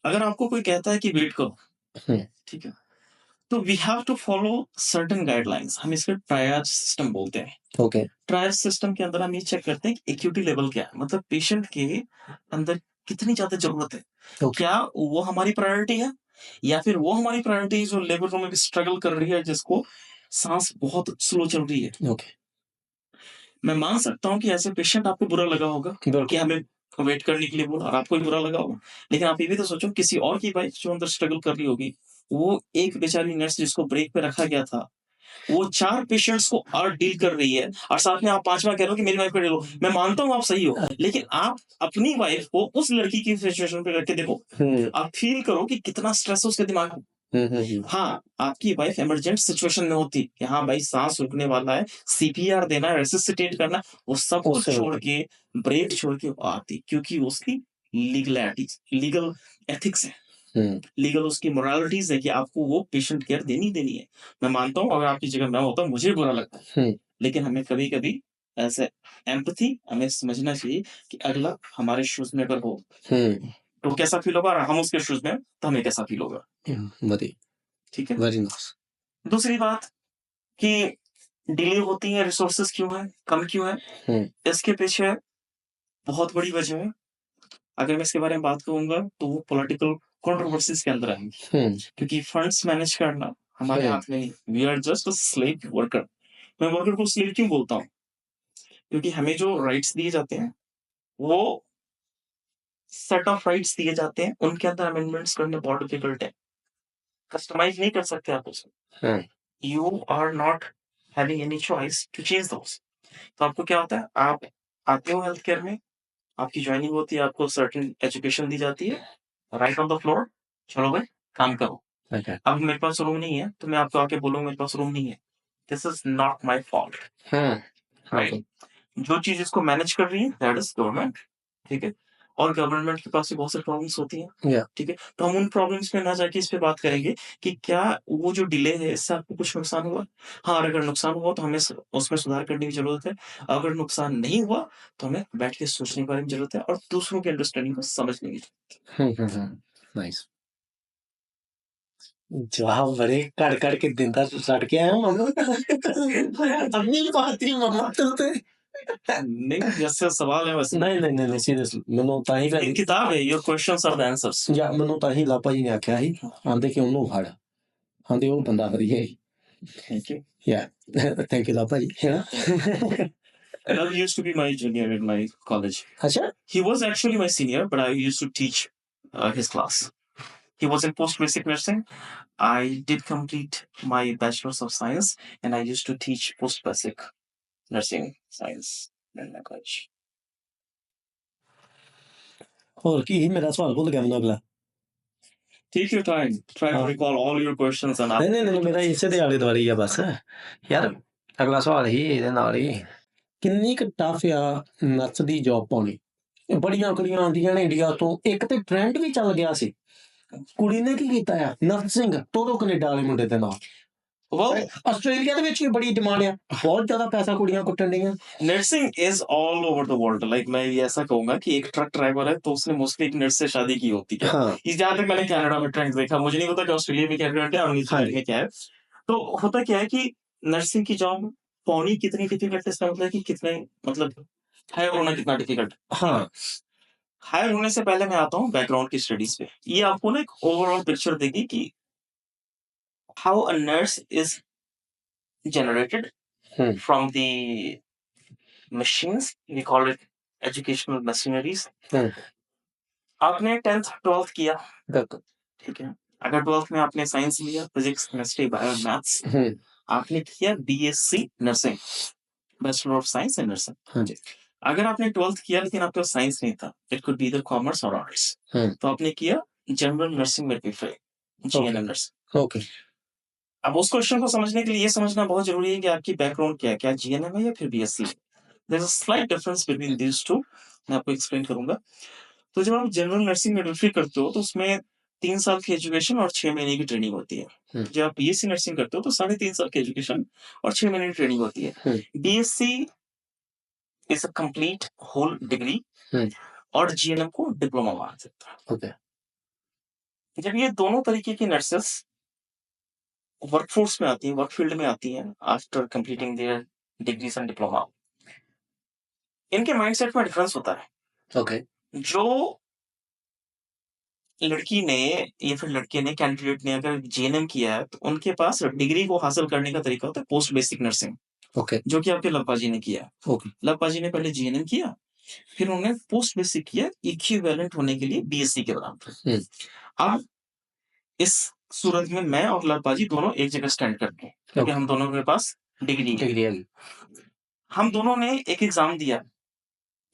अगर आपको कोई कहता है कि वेट करो, हम्म। ठीक है, तो we have to follow certain guidelines. हम इसको ट्रायज सिस्टम बोलते हैं। ओके ट्रायज सिस्टम के अंदर हम ये चेक करते हैं कि एक्यूटी लेवल क्या है, मतलब पेशेंट के अंदर कितनी ज्यादा जरूरत है। ओके क्या वो हमारी प्रायोरिटी है, या फिर वो हमारी प्रायोरिटी जो लेबर रूम में स्ट्रगल कर रही है, जिसको सांस बहुत स्लो चल रही है। ओके मैं मान सकता हूँ कि ऐसे पेशेंट आपको बुरा लगा होगा कि बिल्कुल हमें वेट करने के लिए बोला, और आपको भी बुरा लगा होगा। लेकिन आप ये भी तो सोचो, किसी और की वाइफ जो अंदर स्ट्रगल कर रही होगी, वो एक बेचारी नर्स जिसको ब्रेक पे रखा गया था, वो 4 पेशेंट्स को और डील कर रही है, और साथ में आप 5वां कह रहे हो कि मेरी वाइफ को डील हो। मैं मानता हूँ आप सही हो, लेकिन आप अपनी वाइफ को उस लड़की की सिचुएशन पे रख के देखो, आप फील करो कि कितना स्ट्रेस है उसके दिमाग में। हाँ, आपकी वाइफ इमरजेंट सिचुएशन में होती कि हाँ भाई सांस रुकने वाला है, सीपीआर देना है, रेसिसिटेट करना है, वो सब कुछ उससे छोड़ के, ब्रेक छोड़ के वो आती, क्योंकि उसकी लीगल एथिक्स है, लीगल उसकी मोरालिटीज है कि आपको वो पेशेंट केयर देनी है। मैं मानता हूँ, अगर आपकी जगह मैं होता मुझे बुरा लगता है, लेकिन हमें कभी कभी ऐसे एम्पैथी हमें समझना चाहिए कि अगला हमारे शूज में अगर हो तो कैसा फील होगा, और हम उसके शूज में तो हमें कैसा फील होगा। वेरी ठीक है। वेरी नाइस दूसरी बात कि डिले होती है, रिसोर्सेज क्यों है, कम क्यों है, इसके पीछे बहुत बड़ी वजह है। अगर मैं इसके बारे में बात करूंगा तो वो पॉलिटिकल कंट्रोवर्सीज के अंदर आएंगी, क्योंकि फंड्स मैनेज करना हमारे हाथ में नहीं। We are just a slave worker. मैं वर्कर को स्लेव क्यों बोलता हूँ, क्योंकि हमें जो राइट्स दिए जाते हैं वो सेट ऑफ राइट्स दिए जाते हैं, उनके अंदर अमेंडमेंट्स करने बहुत डिफिकल्ट है, कस्टमाइज नहीं कर सकते आप उसे। You are not having any choice to change those. तो आपको क्या होता है, आप आते हो हेल्थ केयर में, आपकी ज्वाइनिंग होती है, आपको सर्टेन एजुकेशन दी जाती है, राइट ऑन द फ्लोर, चलो भाई काम करो। अब मेरे पास रूम नहीं है तो मैं आपको आके बोलूंगा मेरे पास रूम नहीं है, this is not my fault, right. जो चीज इसको मैनेज कर रही है दैट इज गवर्नमेंट, ठीक है। और गवर्नमेंट के पास भी बहुत सारी प्रॉब्लम्स होती हैं, ठीक है। तो हम उन प्रॉब्लम्स में ना जाके इस पे बात करेंगे कि क्या वो जो डिले है इससे आपको कुछ नुकसान हुआ। हाँ, और अगर नुकसान हुआ तो हमें उसमें सुधार करने की जरूरत है। अगर नुकसान नहीं हुआ तो हमें बैठ के सोचने के बारे में जरूरत है और दूसरों की अंडरस्टैंडिंग को समझने की जरूरत है। नाइस जवाब बड़े कड़ कड़ के दिन तक सट के आया हूँ अपनी बात ही मम्मा चलते नहीं, जैसे सवाल है वैसे नहीं नहीं नहीं सीरियसली ਮੈਨੂੰ ਤਾਂ ਹੀ एक किताब है, your questions are the answers. ਜਾਂ ਮੈਨੂੰ ਤਾਂ ਹੀ ਲਾਪਾ ਜੀ ਨੇ ਆਖਿਆ ਸੀ ਆਂਦੇ ਕਿ ਉਹਨੂੰ ਫੜ ਆਂਦੇ ਉਹ ਬੰਦਾ ਵਧੀਆ ਹੈ थैंक यू। ਯਾ ਥੈਂਕ ਯੂ ਲਾਪਾ ਜੀ Love used to be my junior in my college. ਅੱਛਾ He was actually my senior, but I used to teach his class. He was in post-basic nursing. I did complete my bachelor's of science, and I used to teach post-basic nursing science in my college. ਹੋਰ ਕੀ ਸੀ ਮੇਰਾ ਸਵਾਲ ਭੁੱਲ ਗਿਆ ਮੈਨੂੰ ਅਗਲਾ Take your time. Try to recall all your questions and ਨਹੀਂ ਨਹੀਂ ਨਹੀਂ ਮੇਰਾ ਇਸੇ ਦੇ ਆਲੇ ਦੁਆਲੇ ਹੀ ਆ ਬਸ ਯਾਰ ਅਗਲਾ ਸਵਾਲ ਹੀ ਇਹਦੇ ਨਾਲ ਹੀ ਕਿੰਨੀ ਕੁ ਟਫ ਆ ਨਰਸ ਦੀ ਜੌਬ ਪਾਉਣੀ ਬੜੀਆਂ ਕੁੜੀਆਂ ਆਉਂਦੀਆਂ ਨੇ ਇੰਡੀਆ ਤੋਂ ਇੱਕ ਤੇ ਟ੍ਰੈਂਡ ਵੀ ਚੱਲ ਗਿਆ ਸੀ ਕੁੜੀ ਨੇ ਕੀ ਕੀਤਾ ਆ ਨਰਸਿੰਗ ਤੋਰੋ ਕੈਨੇਡਾ ਵਾਲੇ ਮੁੰਡੇ ਦੇ ਨਾਲ well, ਆਸਟ੍ਰੇਲੀਆ ਦੇ ਵਿੱਚ ਵੀ ਬੜੀ ਡਿਮਾਂਡ ਆ ਬਹੁਤ ਜ਼ਿਆਦਾ ਪੈਸਾ ਕੁੜੀਆਂ ਕੁੱਟਣ ਦੀਆਂ nursing is all over the world. Like मैं ये ऐसा कहूंगा कि एक ट्रक ड्राइवर है तो उसने मोस्टली एक नर्स से शादी की होती है। हाँ इस जहाँ तक मैंने कनाडा में ट्रेंड देखा, मुझे नहीं पता कि ऑस्ट्रेलिया में क्या ट्रेंड है और न्यूजीलैंड में क्या है। तो होता क्या है कि नर्सिंग की जॉब पानी कितनी डिफिकल्ट है, इसका मतलब कि कितने मतलब हायर होना कितना डिफिकल्ट। हाँ हायर होने से पहले मैं आता हूँ बैकग्राउंड की स्टडीज पे। ये आपको ना एक ओवरऑल पिक्चर देगी कि how a nurse is generated from the machines, we call it educational machineries. आपने 10th 12th किया, बिल्कुल ठीक है। अगर 12th में आपने साइंस लिया, फिजिक्स केमिस्ट्री बायो मैथ्स, आपने किया BSc nursing, bachelor of science in nursing. हाँ जी। अगर आपने 12th किया लेकिन आपके पास साइंस नहीं था, इट कुड बी इधर कॉमर्स और आर्ट्स, तो आपने किया general nursing midwifery, GNM nursing. Okay. अब उस क्वेश्चन को समझने के लिए ये समझना बहुत जरूरी है कि आपकी बैकग्राउंड क्या है, क्या जीएनएम है या फिर BSc. There is a slight difference between these two, मैं आपको एक्सप्लेन करूंगा। तो जब आप जनरल नर्सिंग मिडवाइफरी करते हो तो उसमें 3 साल की एजुकेशन और 6 महीने की ट्रेनिंग होती है। जब आप बीएससी नर्सिंग करते हो तो 3.5 साल की एजुकेशन और 6 महीने की ट्रेनिंग होती है। BSc is a complete whole degree और जीएनएम को डिप्लोमा माना जाता है। ओके। जब ये दोनों तरीके की नर्सेस वर्कफोर्स में आती हैं, वर्क फील्ड में आती हैं after completing there degrees and diploma, इनके माइंडसेट में डिफरेंस होता है। ओके। जो लड़की ने या फिर लड़के ने, कैंडिडेट ने अगर जीएनएम किया है तो उनके पास डिग्री को हासिल करने का तरीका होता है पोस्ट बेसिक नर्सिंग, ओके। जो कि आपके लप्पा जी ने किया। ओके। लप्पा जी ने पहले जीएनएम किया, फिर उन्होंने पोस्ट बेसिक किया इक्विवेलेंट होने के लिए बीएससी के बराबर। अब इस सूरत में मैं और लप्पा जी दोनों एक जगह स्टैंड करते हैं क्योंकि हम दोनों के पास डिग्री है। हम दोनों ने एक एग्जाम दिया,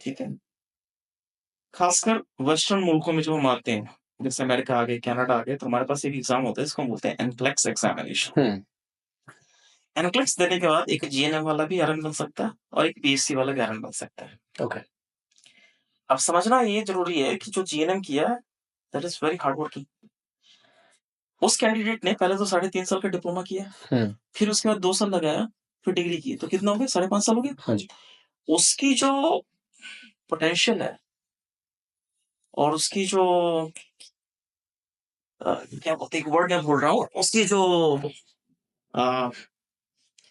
ठीक है। खासकर वेस्टर्न मुल्कों में जो हम आते हैं, जैसे अमेरिका आ गए, कनाडा आ गए, तो हमारे पास एक एग्जाम होता है इसको हम बोलते हैं एनक्लेक्स एग्जामिनेशन। एनक्लेक्स देने के बाद एक जीएनएम वाला भी आरएन बन सकता है और एक बीएससी वाला भी आरएन बन सकता है। ओके। अब समझना ये जरूरी है कि जो जीएनएम किया that is very hard working. उस कैंडिडेट ने पहले तो 3.5 साल का डिप्लोमा किया, फिर उसके बाद 2 साल लगाया, फिर डिग्री की, तो कितना हो गया? 5.5 साल हो गया। हाँ जी। उसकी जो पोटेंशियल है और उसकी जो क्या बोलते हैं, एक वर्ड मैं भूल रहा हूँ, उसकी जो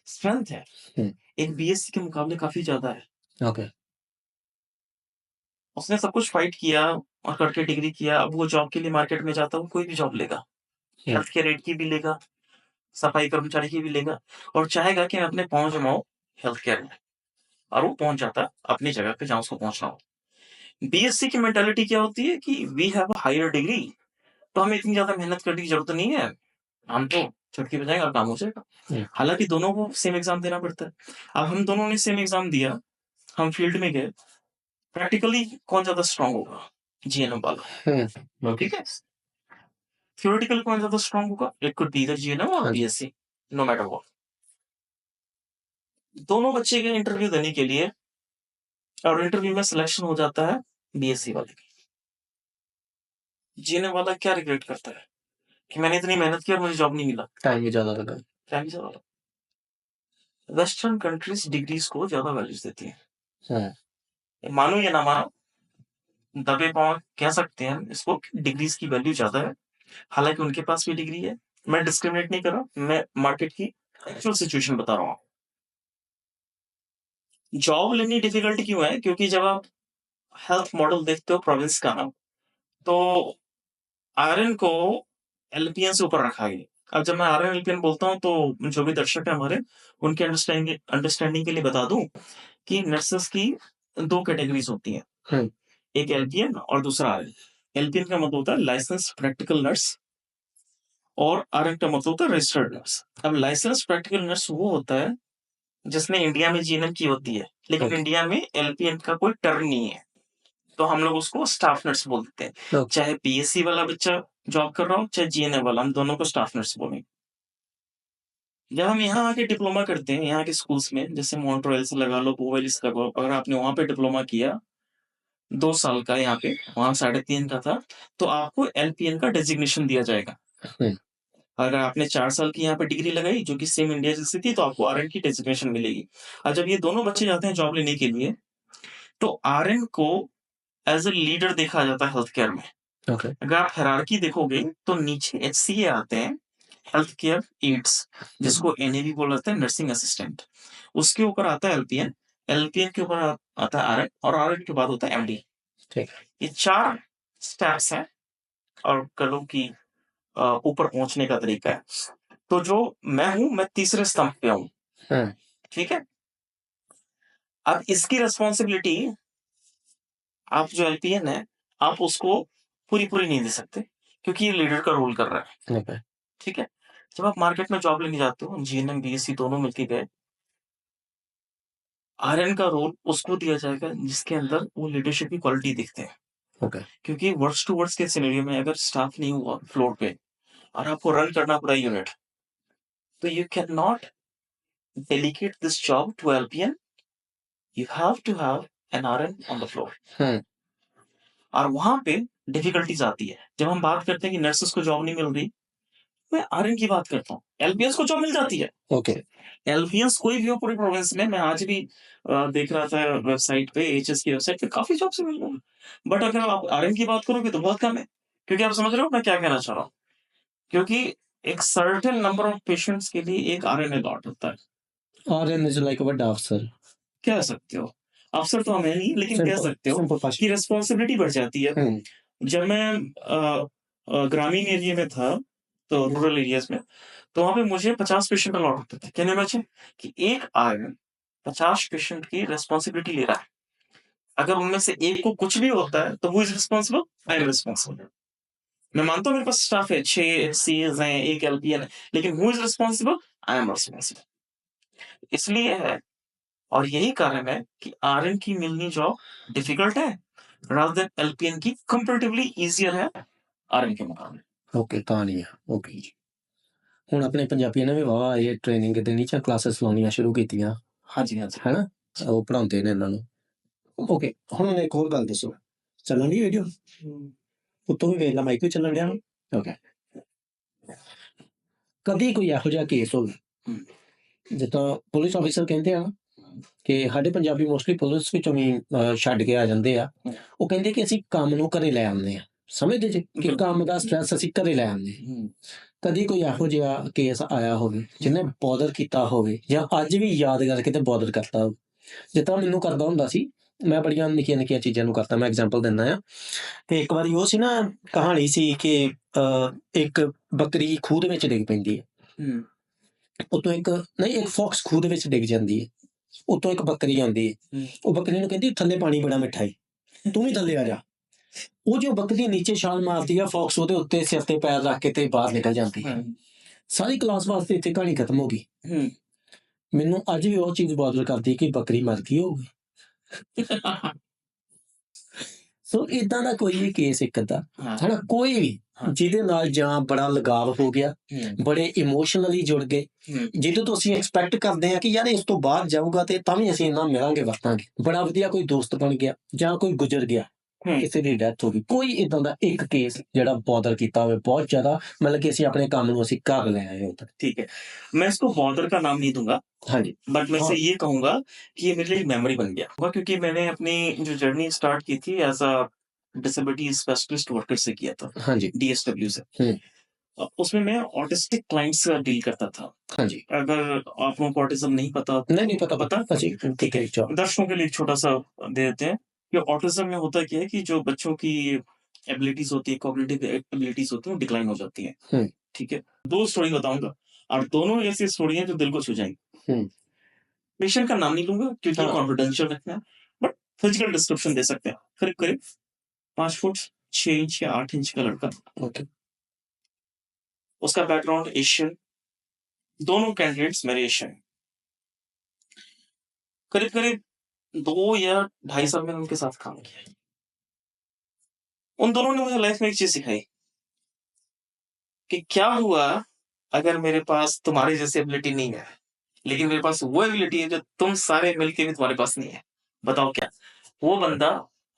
स्ट्रेंथ है एक बीएससी के मुकाबले काफी ज्यादा है। ओके। उसने सब कुछ फाइट किया और करके डिग्री किया। अब वो जॉब के लिए मार्केट में जाता है, कोई भी जॉब लेगा, हेल्थ केयर एड की भी लेगा, सफाई कर्मचारी की भी लेगा और चाहेगा कि मैं अपने पांव जमाऊं हेल्थ केयर में, और वो पहुंच जाता है अपनी जगह पे जहां उसको पहुंचना हो। बीएससी की मेंटालिटी क्या होती है कि we have a higher degree, तो हमें इतनी ज्यादा मेहनत करने की जरूरत नहीं है, हम तो चुटकी बजाएंगे और काम हो जाएगा। हालांकि दोनों को सेम एग्जाम देना पड़ता है। अब हम दोनों ने सेम एग्जाम दिया, हम फील्ड में गए, प्रैक्टिकली कौन ज्यादा स्ट्रांग होगा? जीएनएम वाला, ठीक है। थ्योरेटिकल कौन ज्यादा स्ट्रांग होगा? It could be the GNM और बीएससी, नो मैटर व्हाट। दोनों बच्चे के इंटरव्यू देने के लिए और इंटरव्यू में सिलेक्शन हो जाता है बीएससी वाले की। जीएनएम वाला क्या रिग्रेट करता है कि मैंने इतनी मेहनत की और मुझे जॉब नहीं मिला, टाइम भी ज्यादा लगा। वेस्टर्न कंट्रीज डिग्रीज को ज्यादा वैल्यूज देती है। मानो या ना मानो, दबे पांव कह सकते हैं हम इसको, डिग्रीज की वैल्यू ज्यादा है। हालांकि उनके पास भी डिग्री है, मैं डिस्क्रिमिनेट नहीं कर रहा, मैं मार्केट की एक्चुअल सिचुएशन बता रहा हूँ। जॉब लेनी डिफिकल्ट क्यों है? क्योंकि जब आप हेल्थ मॉडल देखते हो प्रोविंस का नाम, तो आरएन को एलपीएन से ऊपर रखा गया। अब जब मैं आरएन एलपीएन बोलता हूँ तो जो भी दर्शक है हमारे, उनके अंडरस्टैंडिंग के लिए बता दूं कि नर्सेस की 2 कैटेगरीज होती हैं, एक एलपीएन और दूसरा आरएन। एलपीएन का मतलब होता है लाइसेंस प्रैक्टिकल नर्स और आरएन का मतलब होता है रजिस्टर्ड नर्स। अब लाइसेंस प्रैक्टिकल नर्स वो होता है जिसने इंडिया में जीएनएम की होती है, लेकिन इंडिया में एलपीएन का कोई टर्म नहीं है, तो हम लोग उसको स्टाफ नर्स बोलते हैं। चाहे बीएससी वाला बच्चा जॉब कर रहा हो, चाहे जीएनएम वाला, हम दोनों को स्टाफ नर्स बोलेंगे। जब हम यहाँ आके डिप्लोमा करते हैं, यहाँ के स्कूल्स में, जैसे मॉन्ट्रियल से लगा लो, बोवेलिस लगा लो, अगर आपने वहां पे डिप्लोमा किया 2 साल का, यहाँ पे वहां 3.5 का था, तो आपको एलपीएन का डेजिग्नेशन दिया जाएगा। अगर आपने 4 साल की यहाँ पे डिग्री लगाई जो कि सेम इंडिया जैसी थी, तो आपको आरएन की डेजिग्नेशन मिलेगी। और जब ये दोनों बच्चे जाते हैं जॉब लेने के लिए, तो आरएन को एज ए लीडर देखा जाता है हेल्थ केयर में। अगर आप हायरार्की देखोगे तो नीचे एचसीए आते हैं, हेल्थ केयर एड्स, जिसको एनएवी बोला जाता है, नर्सिंग असिस्टेंट। उसके ऊपर आता है एलपीएन, एलपीएन के ऊपर आता है आरएन, और आरएन के बाद होता है एमडी। ये 4 स्टेप्स हैं और कलो की ऊपर पहुंचने का तरीका है। तो जो मैं हूं, मैं तीसरे स्तंभ पे हूं, ठीक है। अब इसकी रिस्पॉन्सिबिलिटी, आप जो एलपीएन है, आप उसको पूरी नहीं दे सकते क्योंकि ये लीडर का रोल कर रहा है, ठीक है। जब आप मार्केट में जॉब लेने जाते हो, जीएनएम, बीएससी दोनों मिलके गए, आरएन का रोल उसको दिया जाएगा जिसके अंदर वो लीडरशिप की क्वालिटी दिखते हैं। ओके। क्योंकि वर्ड्स टू वर्ड्स के सिनेरियो में अगर स्टाफ नहीं हुआ फ्लोर पे और आपको रन करना पड़ा यूनिट, तो you can not delegate this job to LPN. You have to have an RN on the floor. और वहां पे डिफिकल्टीज आती है। जब हम बात करते हैं कि नर्सेस को जॉब नहीं मिल रही, मैं आरएन की बात करता हूँ, एलपीएस को जॉब मिल जाती है। ओके। एलपीएस कोई भी हो पूरी प्रोविंस में, मैं आज भी देख रहा था वेबसाइट पे, एचएस की वेबसाइट पे काफी जॉब से मिल रही है। बट अगर आप आरएन की बात करोगे तो बहुत कम है। क्योंकि आप समझ रहे हो मैं क्या कहना चाह रहा हूँ? क्योंकि एक सर्टेन नंबर ऑफ पेशेंट्स के लिए एक आरएन अलॉट होता है। आरएन इज लाइक बड़ा अफसर, कह सकते हो, अफसर तो हमें नहीं, लेकिन कह सकते हो कि रिस्पॉन्सिबिलिटी बढ़ जाती है। जब मैं ग्रामीण एरिया में था, तो रूरल एरियाज में, तो वहां पे मुझे 50 पेशेंट अलॉट होते थे। कहने बच्चे कि एक आर्यन 50 पेशेंट की रिस्पॉन्सिबिलिटी ले रहा है। अगर उनमें से एक को कुछ भी होता है तो वो is responsible, I am responsible. मैं मानता हूँ मेरे पास स्टाफ है, 6 सीएस हैं, एक एलपीएन है, लेकिन who is responsible, I am responsible. इसलिए है, और यही कारण है कि आरएन की मिलनी जॉब डिफिकल्ट है, रादर देन एलपीएन की कंपैरेटिवली इजियर है आरएन के मुकाबले। ओके, कहानी है। ओके जी। ਹੁਣ ਆਪਣੇ ਪੰਜਾਬੀਆਂ ਨੇ ਵੀ ਵਾਵਾ ਇਹ ਟ੍ਰੇਨਿੰਗ ਦੇਣੀ ਜਾਂ ਕਲਾਸਿਸ ਲਾਉਣੀਆਂ ਸ਼ੁਰੂ ਕੀਤੀਆਂ, ਹਾਂਜੀ ਹਾਂਜੀ। ਹੈਨਾ? ਉਹ ਪੜਾਉਂਦੇ ਨੇ ਇਹਨਾਂ ਨੂੰ। ਓਕੇ, ਹੁਣ ਮੈਨੂੰ ਇੱਕ ਹੋਰ ਗੱਲ ਦੱਸੋ, ਚੱਲਣ ਦੀ ਵੀਡੀਓ ਉੱਤੋਂ ਵੀ ਵੇਖ ਲਾ, ਮਾਈਕ ਵੀ ਚੱਲਣ ਡਿਆ। ਓਕੇ, ਕਦੀ ਕੋਈ ਇਹੋ ਜਿਹਾ ਕੇਸ ਹੋਵੇ ਜਿੱਦਾਂ ਪੁਲਿਸ ਆਫੀਸਰ ਕਹਿੰਦੇ ਆ ਕਿ ਸਾਡੇ ਪੰਜਾਬੀ ਮੋਸਟਲੀ ਪੁਲਿਸ ਵਿੱਚੋਂ ਵੀ ਛੱਡ ਕੇ ਆ ਜਾਂਦੇ ਆ, ਉਹ ਕਹਿੰਦੇ ਕਿ ਅਸੀਂ ਕੰਮ ਨੂੰ ਘਰੇ ਲੈ ਆਉਂਦੇ ਆ, ਸਮਝਦੇ ਜੀ ਕਿ ਕੰਮ ਦਾ ਸਟ੍ਰੈਸ ਅਸੀਂ ਘਰੇ ਲੈ ਆਉਂਦੇ। ਕਦੀ ਕੋਈ ਇਹੋ ਜਿਹਾ ਕੇਸ ਆਇਆ ਹੋਵੇ ਜਿਹਨੇ ਬੋਦਰ ਕੀਤਾ ਹੋਵੇ ਜਾਂ ਅੱਜ ਵੀ ਯਾਦ ਕਰਕੇ ਤੇ ਬੋਦਰ ਕਰਤਾ ਹੋਵੇ? ਜਿੱਦਾਂ ਮੈਨੂੰ ਕਰਦਾ ਹੁੰਦਾ ਸੀ, ਮੈਂ ਬੜੀਆਂ ਨਿੱਕੀਆਂ ਨਿੱਕੀਆਂ ਚੀਜ਼ਾਂ ਨੂੰ ਕਰਤਾ। ਮੈਂ ਐਗਜ਼ਾਮਪਲ ਦਿੰਦਾ ਆ, ਤੇ ਇੱਕ ਵਾਰੀ ਉਹ ਸੀ ਨਾ, ਕਹਾਣੀ ਸੀ ਕਿ ਇੱਕ ਬੱਕਰੀ ਖੂਹ ਦੇ ਵਿੱਚ ਡਿੱਗ ਪੈਂਦੀ ਹੈ, ਉਤੋਂ ਇੱਕ ਨਹੀਂ, ਇੱਕ ਫੌਕਸ ਖੂਹ ਦੇ ਵਿੱਚ ਡਿੱਗ ਜਾਂਦੀ ਹੈ, ਉਤੋਂ ਇੱਕ ਬੱਕਰੀ ਆਉਂਦੀ ਹੈ, ਉਹ ਬੱਕਰੀ ਨੂੰ ਕਹਿੰਦੀ ਥੱਲੇ ਪਾਣੀ ਬੜਾ ਮਿੱਠਾ ਹੈ, ਤੂੰ ਵੀ ਥੱਲੇ ਆ ਜਾ। ਉਹ ਜੋ ਬੱਕਰੀ ਨੀਚੇ ਛਾਲ ਮਾਰਦੀ ਆ, ਫੌਕਸ ਉਹਦੇ ਉੱਤੇ ਸਿਰ ਤੇ ਪੈਰ ਰੱਖ ਕੇ ਤੇ ਬਾਹਰ ਨਿਕਲ ਜਾਂਦੀ ਹੈ। ਸਾਰੀ ਕਲਾਸ ਵਾਸਤੇ ਇੱਥੇ ਕਹਾਣੀ ਖਤਮ ਹੋ ਗਈ। ਮੈਨੂੰ ਅੱਜ ਵੀ ਉਹ ਚੀਜ਼ ਬੋਦਰ ਕਰਦੀ ਕਿ ਬੱਕਰੀ ਮਰ ਗਈ ਹੋਊਗੀ। ਸੋ ਇਦਾਂ ਦਾ ਕੋਈ ਵੀ ਕੇਸ ਇੱਕ ਅੱਧਾ ਹਨਾ, ਕੋਈ ਵੀ ਜਿਹਦੇ ਨਾਲ ਜਾਂ ਬੜਾ ਲਗਾਵ ਹੋ ਗਿਆ, ਬੜੇ ਇਮੋਸ਼ਨਲੀ ਜੁੜ ਗਏ, ਜਿਹਦੇ ਤੋਂ ਅਸੀਂ ਐਕਸਪੈਕਟ ਕਰਦੇ ਹਾਂ ਕਿ ਯਾਰ ਇਸ ਤੋਂ ਬਾਹਰ ਜਾਊਗਾ ਤੇ ਤਾਂ ਵੀ ਅਸੀਂ ਇਹਨਾਂ ਮਿਲਾਂਗੇ ਵਰਤਾਂਗੇ, ਬੜਾ ਵਧੀਆ ਕੋਈ ਦੋਸਤ ਬਣ ਗਿਆ ਜਾਂ ਕੋਈ ਗੁਜ਼ਰ ਗਿਆ, ਕਿਸੇ ਦੀ ਡੈਥ ਹੋ ਗਈ, ਕੋਈ ਇਦਾਂ ਦਾ ਇੱਕ ਕੇਸ ਜਿਹੜਾ बॉदर ਕੀਤਾ ਹੋਵੇ बहुत ज्यादा, मतलब कि ਅਸੀਂ ਆਪਣੇ ਕੰਮ ਨੂੰ ਅਸੀਂ ਕਰ ले आए होता। ठीक है, मैं इसको बॉर्डर का नाम नहीं दूंगा। हाँ जी। बट मैं इसे ये कहूंगा कि ये मेरे लिए मेमोरी बन गया होगा, क्योंकि मैंने अपनी जो जर्नी स्टार्ट की थी as a disability specialist worker से किया था। हाँ जी। डीएसडब्ल्यू से। उसमें मैं ऑटिस्टिक क्लाइंट्स से डील करता था। हाँ जी। अगर आप लोगों को ऑटिज्म नहीं पता, नहीं पता। ठीक है, दर्शकों के लिए एक छोटा सा दे देते हैं कि ऑटिज्म में होता क्या है कि जो बच्चों की एबिलिटीज होती है, कॉग्निटिव एबिलिटीज होती है, वो डिक्लाइन हो जाती है। ठीक है, 2 स्टोरी बताऊंगा और दोनों ऐसी स्टोरी हैं जो दिल को छू जाएंगी। पेशेंट का नाम नहीं लूंगा क्योंकि कॉन्फिडेंशियल रखना है, बट फिजिकल डिस्क्रिप्शन दे सकते हैं। करीब करीब 5 फुट 6 इंच या 8 इंच का लड़का। ओके, उसका बैकग्राउंड एशियन, दोनों कैंडिडेट्स मेरे एशियन। करीब करीब 2 या 2.5 साल मैंने उनके साथ काम किया। उन दोनों ने मुझे लाइफ में एक चीज सिखाई कि क्या हुआ अगर मेरे पास तुम्हारी जैसी एबिलिटी नहीं है, लेकिन मेरे पास वो एबिलिटी है जो तुम सारे मिलके भी तुम्हारे पास नहीं है। बताओ क्या? वो बंदा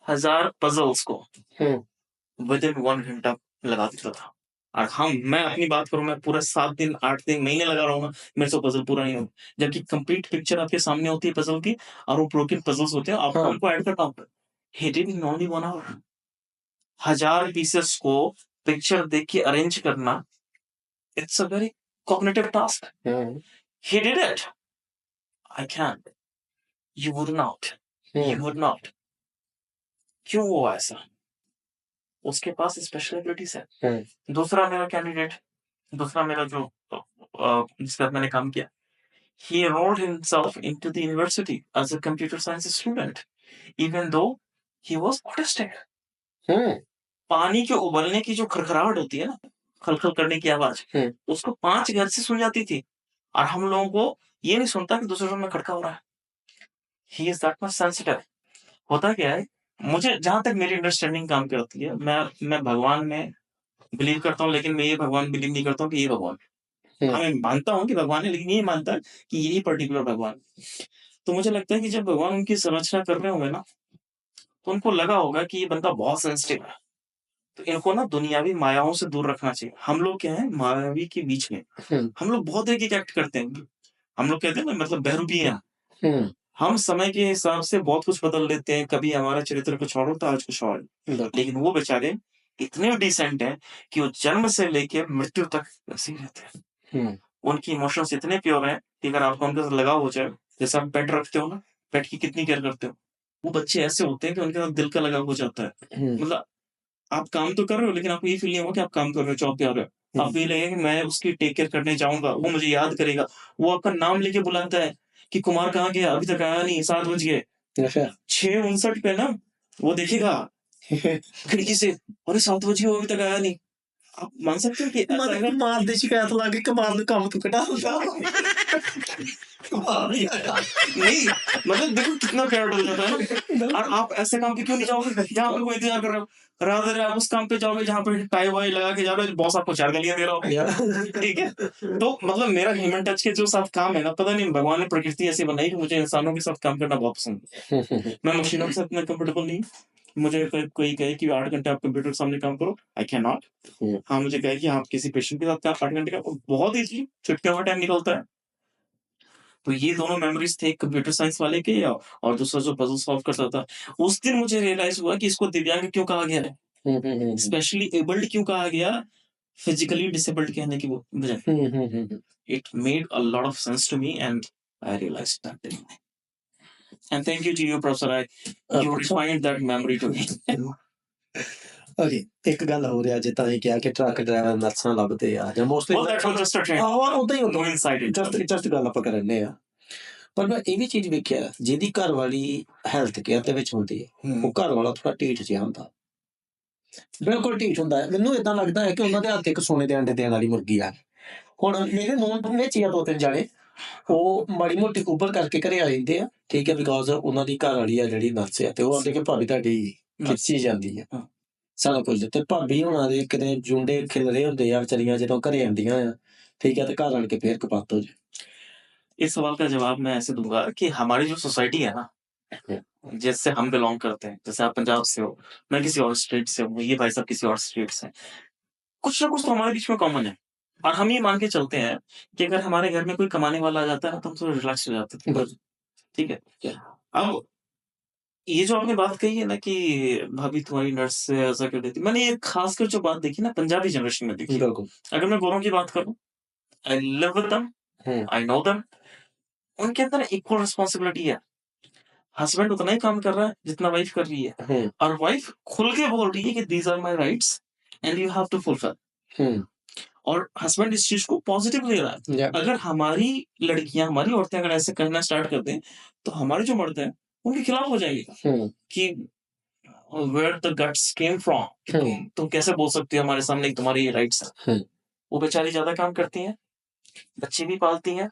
1000 पजल्स को विद इन 1 घंटा लगा देता था। और हाँ, मैं अपनी बात करूं, मैं पूरा 7 दिन 8 दिन महीने लगा रहा हूँ, मेरे से पजल पूरा नहीं होगा, जबकि कंप्लीट पिक्चर आपके सामने होती है पजल की, और वो ब्रोकन पजल्स होते हैं, आपको उनको ऐड करना होता है। He did in only 1 hour. 1000 pieces को पिक्चर देख के अरेंज करना, it's a very cognitive task. He did it, I can, you would not, you would not. क्यों हुआ ऐसा? उसके पास स्पेशल एबिलिटीज है। दूसरा मेरा कैंडिडेट, दूसरा मेरा जो जिसके साथ मैंने काम किया, he enrolled himself into the university as a computer science student, even though he was autistic. पानी के उबलने की जो खरखराहट होती है ना, खल-खल करने की आवाज़, उसको 5 घर से सुन जाती थी और हम लोगों को ये नहीं सुनता कि दूसरे रूम में खटका हो रहा है। He is that much sensitive. होता क्या है, मुझे जहाँ तक मेरी अंडरस्टैंडिंग काम करती है, मैं भगवान में बिलीव करता हूँ, लेकिन मैं ये भगवान बिलीव नहीं करता हूँ कि ये भगवान है। हाँ, मैं मानता हूँ कि भगवान है, लेकिन ये नहीं मानता कि यही पर्टिकुलर भगवान है। तो मुझे लगता है कि जब भगवान उनकी संरचना कर रहे होंगे ना, तो उनको लगा होगा कि ये बंदा बहुत सेंसिटिव है। तो इनको ना दुनियावी मायाओं से दूर रखना चाहिए। हम लोग क्या है, मायावी के बीच में। हम लोग बहुत एक-एक एक्ट करते हैं। हम लोग कहते हैं ना, मतलब बहरूपी हैं। हम समय के हिसाब से बहुत कुछ बदल देते हैं। कभी हमारा चरित्र कुछ और होता है, आज कुछ और। लेकिन वो बेचारे इतने डिसेंट हैं कि वो जन्म से लेके मृत्यु तक वैसे ही रहते हैं। उनकी इमोशंस इतने प्योर हैं कि अगर आपको उनके साथ लगाव हो जाए, जैसे आप पेट रखते हो ना, पेट की कितनी केयर करते हो। वो बच्चे ऐसे होते हैं कि उनके साथ दिल का लगाव हो जाता है। मतलब आप काम तो कर रहे हो, लेकिन आपको ये फील नहीं होगा कि आप काम कर रहे हो, जॉब पे आ रहे हो। आपको ये लगेगा कि मैं उसकी टेक केयर करने जाऊँगा, वो मुझे याद करेगा। वो आपका नाम लेके बुलाता है कि कुमार कहाँ गया? अभी तक आया नहीं, 7 बज गए। 6:59 पे ना वो देखेगा खिड़की से, अरे 7 बज गए, वो अभी तक आया नहीं। आप मान सकते हो कि ऐसा आएगा? कमाल दी शिकायत ला के कमाल ਨੂੰ ਕੰਮ ਤੋਂ ਕਢਾ ਦਿੰਦਾ ਕਮਾਲ नहीं आया नहीं, मतलब देखो कितना प्यार हो जाता है ना। और आप ऐसे काम पे क्यों नहीं जाओगे जहाँ पे कोई इंतजार कर रहे हो? रादर आप उस काम पे जाओगे जहाँ पे टाई वाई लगा के जा रहे हो, बॉस आपको 4 गालियां दे रहा होगा। ठीक है, तो मतलब मेरा ह्यूमन टच के जो साथ काम है ना, पता नहीं भगवान ने प्रकृति ऐसी बनाई कि मुझे इंसानों के साथ काम करना बहुत पसंद है। मैं मशीनों के साथ इतना कंफर्टेबल नहीं। मुझे कोई कहे कि 8 घंटे आप कंप्यूटर के सामने काम करो, आई कैन नॉट। हाँ, मुझे कहे कि आप किसी पेशेंट के साथ 8 घंटे का, बहुत ईज़िली चुटकियों में टाइम निकलता है। तो ये दोनों मेमोरीज थे कंप्यूटर साइंस वाले के, और दूसरा जो पजल सॉल्व करता था। उस दिन मुझे रियलाइज हुआ कि इसको दिव्यांग क्यों कहा गया है, स्पेशली एबल्ड क्यों कहा गया, फिजिकली डिसेबल्ड कहने की बजाय। It made a lot of sense to me and I realised that thing. And thank you to you, Professor. You refined that memory to me. Okay ਇੱਕ ਗੱਲ ਹੋ ਰਿਹਾ ਜਿੱਦਾਂ ਇਹ ਕਿਹਾ ਕਿ ਟਰੱਕ ਡਰਾਈਵਰ ਨਰਸਾਂ ਲੱਭਦੇ ਆ ਜਾਂ mostly Well, that was just a trend. ਉਦਾਂ ਹੀ No insight into it. Just ਗੱਲ ਆਪਾਂ ਕਰਨੇ ਆ ਪਰ ਮੈਂ ਇਹ ਵੀ ਚੀਜ਼ ਵੇਖਿਆ ਜਿਹਦੀ ਘਰ ਵਾਲੀ ਹੈਲਥ ਕੇਅਰ ਦੇ ਵਿੱਚ ਹੁੰਦੀ ਹੈ ਉਹ ਘਰ ਵਾਲਾ ਥੋੜਾ ਢੀਠ ਜਿਹਾ ਹੁੰਦਾ ਬਿਲਕੁਲ ਢੀਠ ਹੁੰਦਾ ਹੈ ਮੈਨੂੰ ਏਦਾਂ ਲੱਗਦਾ ਹੈ ਕਿ ਉਹਨਾਂ ਦੇ ਹੱਥ ਇੱਕ ਸੋਨੇ ਦੇ ਅੰਡੇ ਦੇਣ ਵਾਲੀ ਮੁਰਗੀ ਆ ਹੁਣ ਮੇਰੇ ਨੋਨ ਵਿੱਚ ਹੀ ਆ 2-3 ਜਾਣੇ ਉਹ ਮਾੜੀ ਮੋਟੀ ਉਬਰ ਕਰਕੇ ਘਰੇ ਆ ਜਾਂਦੇ ਆ ਠੀਕ ਹੈ ਬਿਕੋਜ਼ ਉਹਨਾਂ ਦੀ ਘਰ ਵਾਲੀ ਆ ਜਿਹੜੀ ਨਰਸ ਆ ਤੇ ਉਹ ਆਂਦੇ ਕਿ ਭਾਬੀ ਤੁਹਾਡੀ ਖਿੱਚੀ ਜਾਂਦੀ ਆ ਸਾਰਾ ਕੁਝ ਤੇ ਭਾਬੀ ਹੁਣਾਂ ਦੇ ਕਿਤੇ ਜੁੰਡੇ ਖਿਲਰੇ ਹੁੰਦੇ ਆ ਵਿਚਾਰੀਆਂ ਜਦੋਂ ਘਰੇ ਆਉਂਦੀਆਂ ਆ ਠੀਕ ਹੈ ਤੇ ਘਰ ਆਣ ਕੇ ਫੇਰ ਕਪੱਤ ਹੋ ਜਾਏ इस सवाल का जवाब मैं ऐसे दूंगा कि हमारी जो सोसाइटी है ना, जिससे हम बिलोंग करते हैं, जैसे आप पंजाब से हो, मैं किसी और स्टेट से हूँ, ये भाई साहब किसी और स्टेट से हैं, कुछ ना कुछ तो हमारे बीच में कॉमन है। और हम ये मान के चलते हैं कि अगर हमारे घर में कोई कमाने वाला आ जाता है ना, तो हम थोड़ा रिलैक्स हो जाते थे। ठीक है, अब ये जो आपने बात कही है ना कि भाभी तुम्हारी नर्स से ऐसा कर देती, मैंने ये खासकर जो बात देखी ना पंजाबी जनरेशन में देखी। बिल्कुल अगर मैं गोरों की बात करूं, I live with them, I know them, उनके अंदर इक्वल रिस्पॉन्सिबिलिटी है। हस्बैंड उतना ही काम कर रहा है जितना वाइफ कर रही है, और वाइफ खुल के बोल रही है कि these are my rights and you have to fulfil. और हस्बैंड इस चीज को पॉजिटिव ले रहा है। अगर हमारी लड़कियां, हमारी औरतें अगर ऐसे करना स्टार्ट कर दें, तो हमारे जो मर्द हैं उनके खिलाफ हो जाएगी कि where the guts came from, तुम कैसे बोल सकती हो हमारे सामने कि तुम्हारी ये राइट्स हैं। वो बेचारी ज्यादा काम करती हैं, बच्चे भी पालती हैं,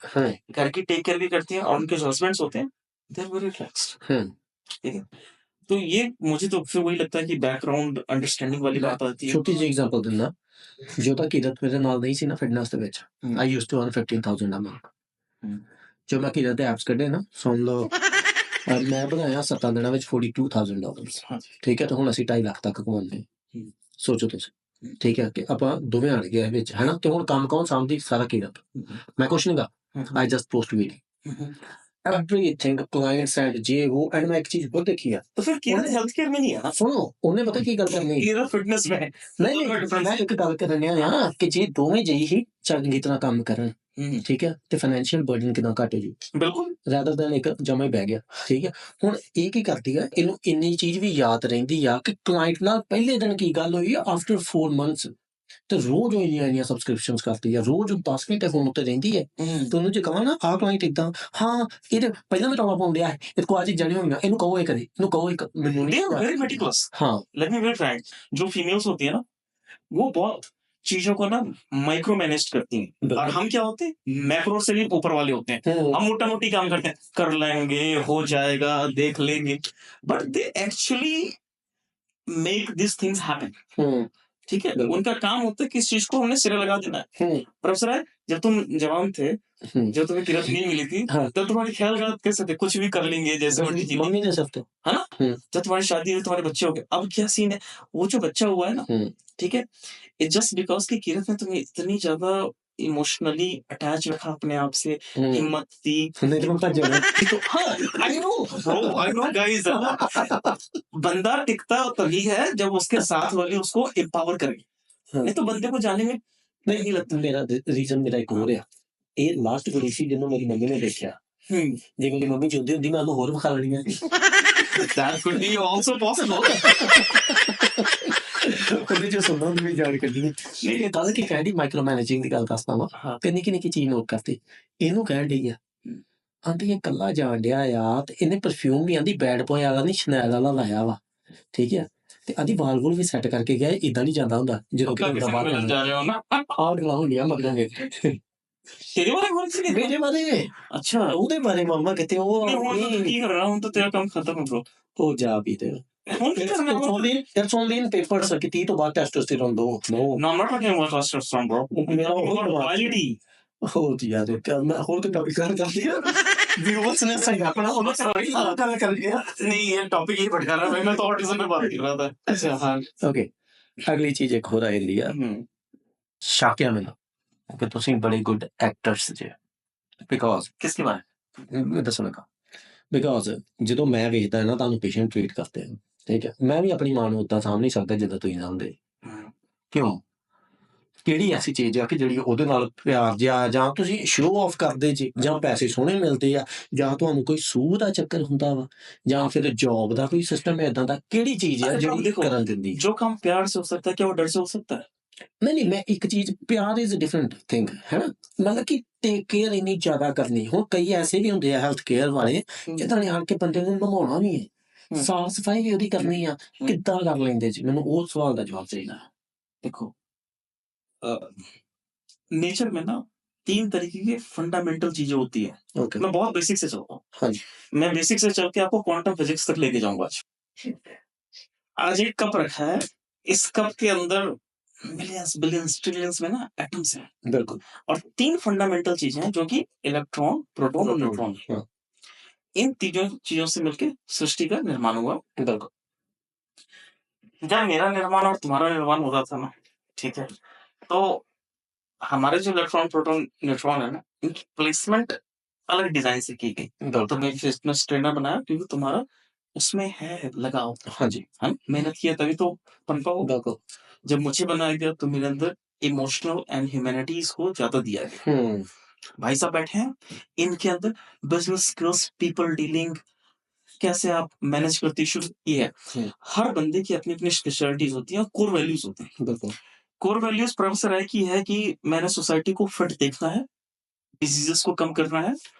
घर की टेक केयर भी करती हैं, और उनके जो हस्बैंड्स होते हैं दे आर वेरी रिलैक्स्ड। ठीक है, तो ये मुझे तो फिर वही लगता है कि बैकग्राउंड अंडरस्टैंडिंग वाली बात आती है। ਛੋਟੀ ਜਿਹੀ ਐਗਜ਼ਾਮਪਲ ਦਿੰਦਾ ਜਦੋਂ ਕੀਰਤ ਮੇਰੇ ਨਾਲ ਨਹੀਂ ਸੀ ਨਾ ਫਿਟਨੈਸ ਦੇ ਵਿੱਚ I used to earn 15000 a month ਜੋ ਮੈਂ ਕੀਰਤ ਦੇ ਐਪਸ ਕੱਢੇ ਨਾ ਸੁਣ ਲਓ ਮੈਂ ਬਣਾਇਆ 7 ਦਿਨਾਂ ਵਿੱਚ $42,000 ਠੀਕ ਹੈ ਤੇ ਹੁਣ ਅਸੀਂ 2.5 ਲੱਖ ਤੱਕ ਕਮਾਉਂਦੇ ਸੋਚੋ ਤੁਸੀਂ ਠੀਕ ਹੈ ਕਿ ਆਪਾਂ ਦੋਵੇਂ ਆਣ ਗਏ ਵਿੱਚ ਹੈਨਾ ਤੇ ਹੁਣ ਕੰਮ ਕੌਣ ਸਾਂਭਦੀ ਸਾਰਾ ਕੀਰਤ ਮੈਂ ਕੁਛ ਨਹੀਂ ਗਾ I just post video everything clients and जे वो एंड मैं एक चीज बहुत देखी है तो फिर कीरत हेल्थ केयर में नहीं है ना, सुनो उन्हें पता की गल करनी कीरत फिटनेस में नहीं मैं एक गल करनी है कि जे दोवें जी ही चंगी तरह काम करन ठीक है ते फाइनेंशियल बर्डन कितना घट हो जी बिल्कुल रादर दैन एक जमा ही बह गया ठीक है हुण ये की करदी है इनू इन्नी चीज भी याद रहिंदी आ कि क्लाइंट नाल पहले दिन की गल होई आफ्टर 4 months ਤੇ ਰੋਜ਼ ਇੰਨੀਆਂ ਸਬਸਕ੍ਰਿਪਸ਼ਨਸ ਕਰਦੀ ਆ ਰੋਜ਼ 10 ਘੰਟੇ ਫੋਨ ਉੱਤੇ ਰਹਿੰਦੀ ਹੈ ਤੇ ਉਹਨੂੰ ਜੇ ਕਹਾਂ ਨਾ ਆਹ ਕਲਾਇੰਟ ਇਦਾਂ ਹਾਂ ਇਹਦੇ ਪਹਿਲਾਂ ਵੀ ਟੌਲਾ ਪਾਉਂਦਿਆ ਹੈ ਇਹਦੇ ਕੋਲ ਅੱਜ ਜੜੀਆਂ ਹੋਈਆਂ ਇਹਨੂੰ ਕਹੋ ਇਹ ਕਰੇ ਇਹਨੂੰ ਕਹੋ ਇੱਕ ਮੈਨੂੰ ਨਹੀਂ वेरी मेटिकुलस। हाँ लेट मी बी फ्रैंक, जो फीमेल्स होती है ना वो बहुत, चीजों को ना माइक्रो मैनेज करती हैं, और बिल्कुल। हम क्या होते हैं, मैक्रो से भी ऊपर वाले होते हैं। हम मोटा मोटी काम करते हैं, कर लेंगे, हो जाएगा, देख लेंगे, but they actually make this things happen. ठीक है, बिल्कुल। उनका काम होता है कि इस चीज को हमने सिरे लगा देना है। प्रोफेसर है, जब तुम जवान थे, जब तुम्हें किरत नहीं मिली थी, हाँ। तब तुम्हारे ख्याल कैसे थे, कुछ भी कर लेंगे जैसे मर्जी जी लेंगे, मम्मी ने सब तो है ना। जब तुम्हारी शादी हुई, तुम्हारे बच्चे हो गए, अब क्या सीन है, वो जो बच्चा हुआ है ना, ठीक है, इट जस्ट बिकॉज की किरत ने तुम्हें इतनी ज्यादा इमोशनली अटैच रखा अपने आप से, हिम्मत दी, नहीं तो मैं भज जाना। तो हाँ, आई नो गाइस, बंदा टिकता तभी है जब उसके साथ वाले उसको एम्पावर करेंगे, नहीं तो बंदे को जाने में नहीं लगता। मेरा रीजन मेरा एक ਹੋਰ ਆ ਇਹ ਲਾਸਟ ਕੁੜੀ ਸੀ ਜਿਹਨੂੰ ਮੇਰੀ ਮੰਮੀ ਨੇ ਦੇਖਿਆ ਜੇ ਮੇਰੀ ਮੰਮੀ ਚਾਹੁੰਦੀ ਹੁੰਦੀ ਮੈਂ ਉਹਨੂੰ ਹੋਰ ਵਿਖਾ ਲੈਣੀਆਂ That could be also possible. ਉਹਦੇ ਚ ਸੁਣਨਾ ਵੀ ਜਾਣ ਕੱਢੀ ਨਹੀਂ ਇਹ ਗੱਲ ਕੀ ਕਹਿੰਦੀ ਮਾਈਕਰੋ ਮੈਨੇਜਿੰਗ ਦੀ ਗੱਲ ਦੱਸਦਾ ਵਾ ਹਾਂ। ਤੇ ਨਿੱਕੀ ਨਿੱਕੀ ਚੀਜ਼ ਨੋਟ ਕਰਤੀ ਇਹਨੂੰ ਕਹਿਣ ਡਈ ਆ ਆਂਟੀ ਇਹ ਕੱਲਾ ਜਾਣ ਡਿਆ ਆ ਤੇ ਇਹਨੇ ਪਰਫਿਊਮ ਵੀ ਆਂਦੀ ਬੈਡ ਬॉय ਵਾਲਾ ਨਹੀਂ ਸ਼ਨੈਲ ਵਾਲਾ ਲਾਇਆ ਵਾ ਠੀਕ ਹੈ ਤੇ ਆਦੀ ਵਾਲ ਵੂਲ ਵੀ ਸੈੱਟ ਕਰਕੇ ਗਿਆ ਇਦਾਂ ਨਹੀਂ ਜਾਂਦਾ ਹੁੰਦਾ ਜਦੋਂ ਪੱਕਾ ਕਿਤੇ ਕਿਸੇ ਬਾਹਰ ਨੂੰ ਮਿਲਣ ਜਾ ਰਹੇ ਹੋ ਨਾ, ਆਹ ਗੱਲਾਂ ਹੁੰਦੀਆਂ ਮਗਰਾਂਗੇ ਤੇਰੇ ਬਾਰੇ ਹੋਰ ਸੀ ਮੇਰੇ ਬਾਰੇ ਅੱਛਾ, ਉਹਦੇ ਬਾਰੇ ਮਾਮਾ ਕਿਤੇ ਉਹ ਨਹੀਂ ਹੁਣ ਤਾਂ ਕੀ ਕਰ ਰਹਾ ਹੁਣ ਤਾਂ ਤੇਰਾ ਕੰਮ ਖਤਮ ਹੈ bro। ਹੋ ਜਾ ਵੀ ਤੇ ਹੁਣ ਕੀ ਕਰਨਾ It's only in papers ਕਿ 30 ਤੋਂ ਬਾਅਦ ਟੈਸਟੋਸਟੇਰੋਨ ਦੋ no No, I'm not talking about testosterone, bro. ਮੇਰਾ I'm talking ਹੋਰ about quality. ਹੋ ਜੀ ਯਾਰ ਤੇ ਮੈਂ ਹੋਰ ਤੇ ਟੌਪਿਕ ਕਰ ਕਰਦੀ ਆ ਵਿਊਅਰਸ ਨੇ ਸਹੀ ਆਪਣਾ ਉਹਨਾਂ ਸਾਰੀ ਗੱਲ ਕਰ ਲਿਆ नहीं, ये टॉपिक ही भटका रहा है, मैं तो ऑटिज्म पे बात कर रहा था। अच्छा हाँ। ਓਕੇ ਅਗਲੀ ਚੀਜ਼ ਇੱਕ ਹੋਰ ਆ ਜਾਂਦੀ ਆ ਸ਼ਾਕਿਆ ਮੈਨੂੰ ਕਿ ਤੁਸੀਂ ਬੜੇ ਗੁੱਡ ਐਕਟਰਸ ਜੇ ਬਿਕੋਜ਼ किसके बारे ਮੈਂ ਦੱਸਣਾ ਕਾ ਬਿਕੋਜ਼ ਜਦੋਂ ਮੈਂ ਵੇਖਦਾ ਨਾ ਤੁਹਾਨੂੰ ਪੇਸ਼ੈਂਟ ਟ੍ਰੀਟ ਕਰਦੇ ਆ ਠੀਕ ਹੈ ਮੈਂ ਵੀ ਆਪਣੀ ਮਾਂ ਨੂੰ ਉਦਾਂ ਸਾਂਭ ਨਹੀਂ ਸਕਦਾ ਜਿੱਦਾਂ ਤੁਸੀਂ ਸਾਂਭਦੇ ਕਿਉਂ ਕਿਹੜੀ ਐਸੀ ਚੀਜ਼ ਆ ਕਿ ਜਿਹੜੀ ਉਹਦੇ ਨਾਲ ਪਿਆਰ ਜਿਹਾ ਜਾਂ ਤੁਸੀਂ ਸ਼ੋਅ ਆਫ ਕਰਦੇ ਜੀ ਜਾਂ ਪੈਸੇ ਸੋਹਣੇ ਮਿਲਦੇ ਆ ਜਾਂ ਤੁਹਾਨੂੰ ਕੋਈ ਸੂਹ ਦਾ ਚੱਕਰ ਹੁੰਦਾ ਵਾ ਜਾਂ ਫਿਰ ਜੌਬ ਦਾ ਕੋਈ ਸਿਸਟਮ ਹੈ ਇਦਾਂ ਦਾ ਕਿਹੜੀ ਚੀਜ਼ ਆ ਅਰੇ ਜਿਹੜੀ ਦੇਖੋ, ਕਰਨ ਦਿੰਦੀ जो काम प्यार से हो सकता है क्या वो डर से हो सकता है? ਨਹੀਂ ਮੈਂ ਇੱਕ ਚੀਜ਼ ਪਿਆਰ ਇਜ਼ ਡਿਫਰੈਂਟ ਥਿੰਗ ਹੈ ਨਾ ਮਤਲਬ ਕਿ ਟੇਕ ਕੇਅਰ ਇੰਨੀ ਜ਼ਿਆਦਾ ਕਰਨੀ ਹੁਣ ਕਈ ਐਸੇ ਵੀ ਹੁੰਦੇ ਆ ਹੈਲਥ ਕੇਅਰ ਵਾਲੇ ਜਿੱਦਾਂ ਨੇ ਆਣ ਕੇ ਬੰਦੇ ਨੂੰ ਨਮਾਉਣਾ ਵੀ ਹੈ ਸਾਫ ਸਫਾਈ ਵੀ ਉਹਦੀ ਕਰਨੀ ਆ ਕਿੱਦਾਂ ਕਰ ਲੈਂਦੇ ਜੀ ਮੈਨੂੰ ਉਹ ਸਵਾਲ ਦਾ ਜਵਾਬ ਚਾਹੀਦਾ देखो, नेचर में ना 3 तरीके की फंडामेंटल चीजें होती है। ਓਕੇ मैं बहुत बेसिक से चलता हूँ। हाँ जी। मैं बेसिक से चल के आपको क्वांटम फिजिक्स तक लेके जाऊंगा आज एक कप रखा है, इस कप के अंदर मिलियंस बिलियंस ट्रिलियंस में ना एटम्स हैं बिल्कुल और 3 फंडामेंटल चीजें हैं जो कि इलेक्ट्रॉन, प्रोटॉन और न्यूट्रॉन। हाँ। इन तीनों चीजों से मिलकर सृष्टि का निर्माण हुआ। बिल्कुल जब मेरा निर्माण और तुम्हारा निर्माण हो रहा था ना, ठीक है, तो हमारे जो इलेक्ट्रॉन, प्रोटॉन, न्यूट्रॉन है ना, इनकी प्लेसमेंट अलग डिजाइन से की गई। बिल्कुल तो मैं फिटनेस ट्रेनर बनाया क्योंकि तुम्हारा उसमें है लगाव, हाँ जी है ना? मेहनत किया तभी तो बन पाओ। बिल्कुल जब मुझे बनाया गया तो मेरे अंदर इमोशनल एंड ह्यूमैनिटीज को ज्यादा दिया गया। भाई साहब बैठे हैं, इनके अंदर बिजनेस स्किल्स, पीपल डीलिंग, कैसे आप मैनेज करते इशू, ये है। हर बंदे की अपनी अपनी स्पेशलिटीज होती हैं और कोर वैल्यूज होते हैं। बिल्कुल कोर वैल्यूज प्रोफेसर राय की है कि मैंने सोसाइटी को फिट देखना है, डिजीजेस को कम करना है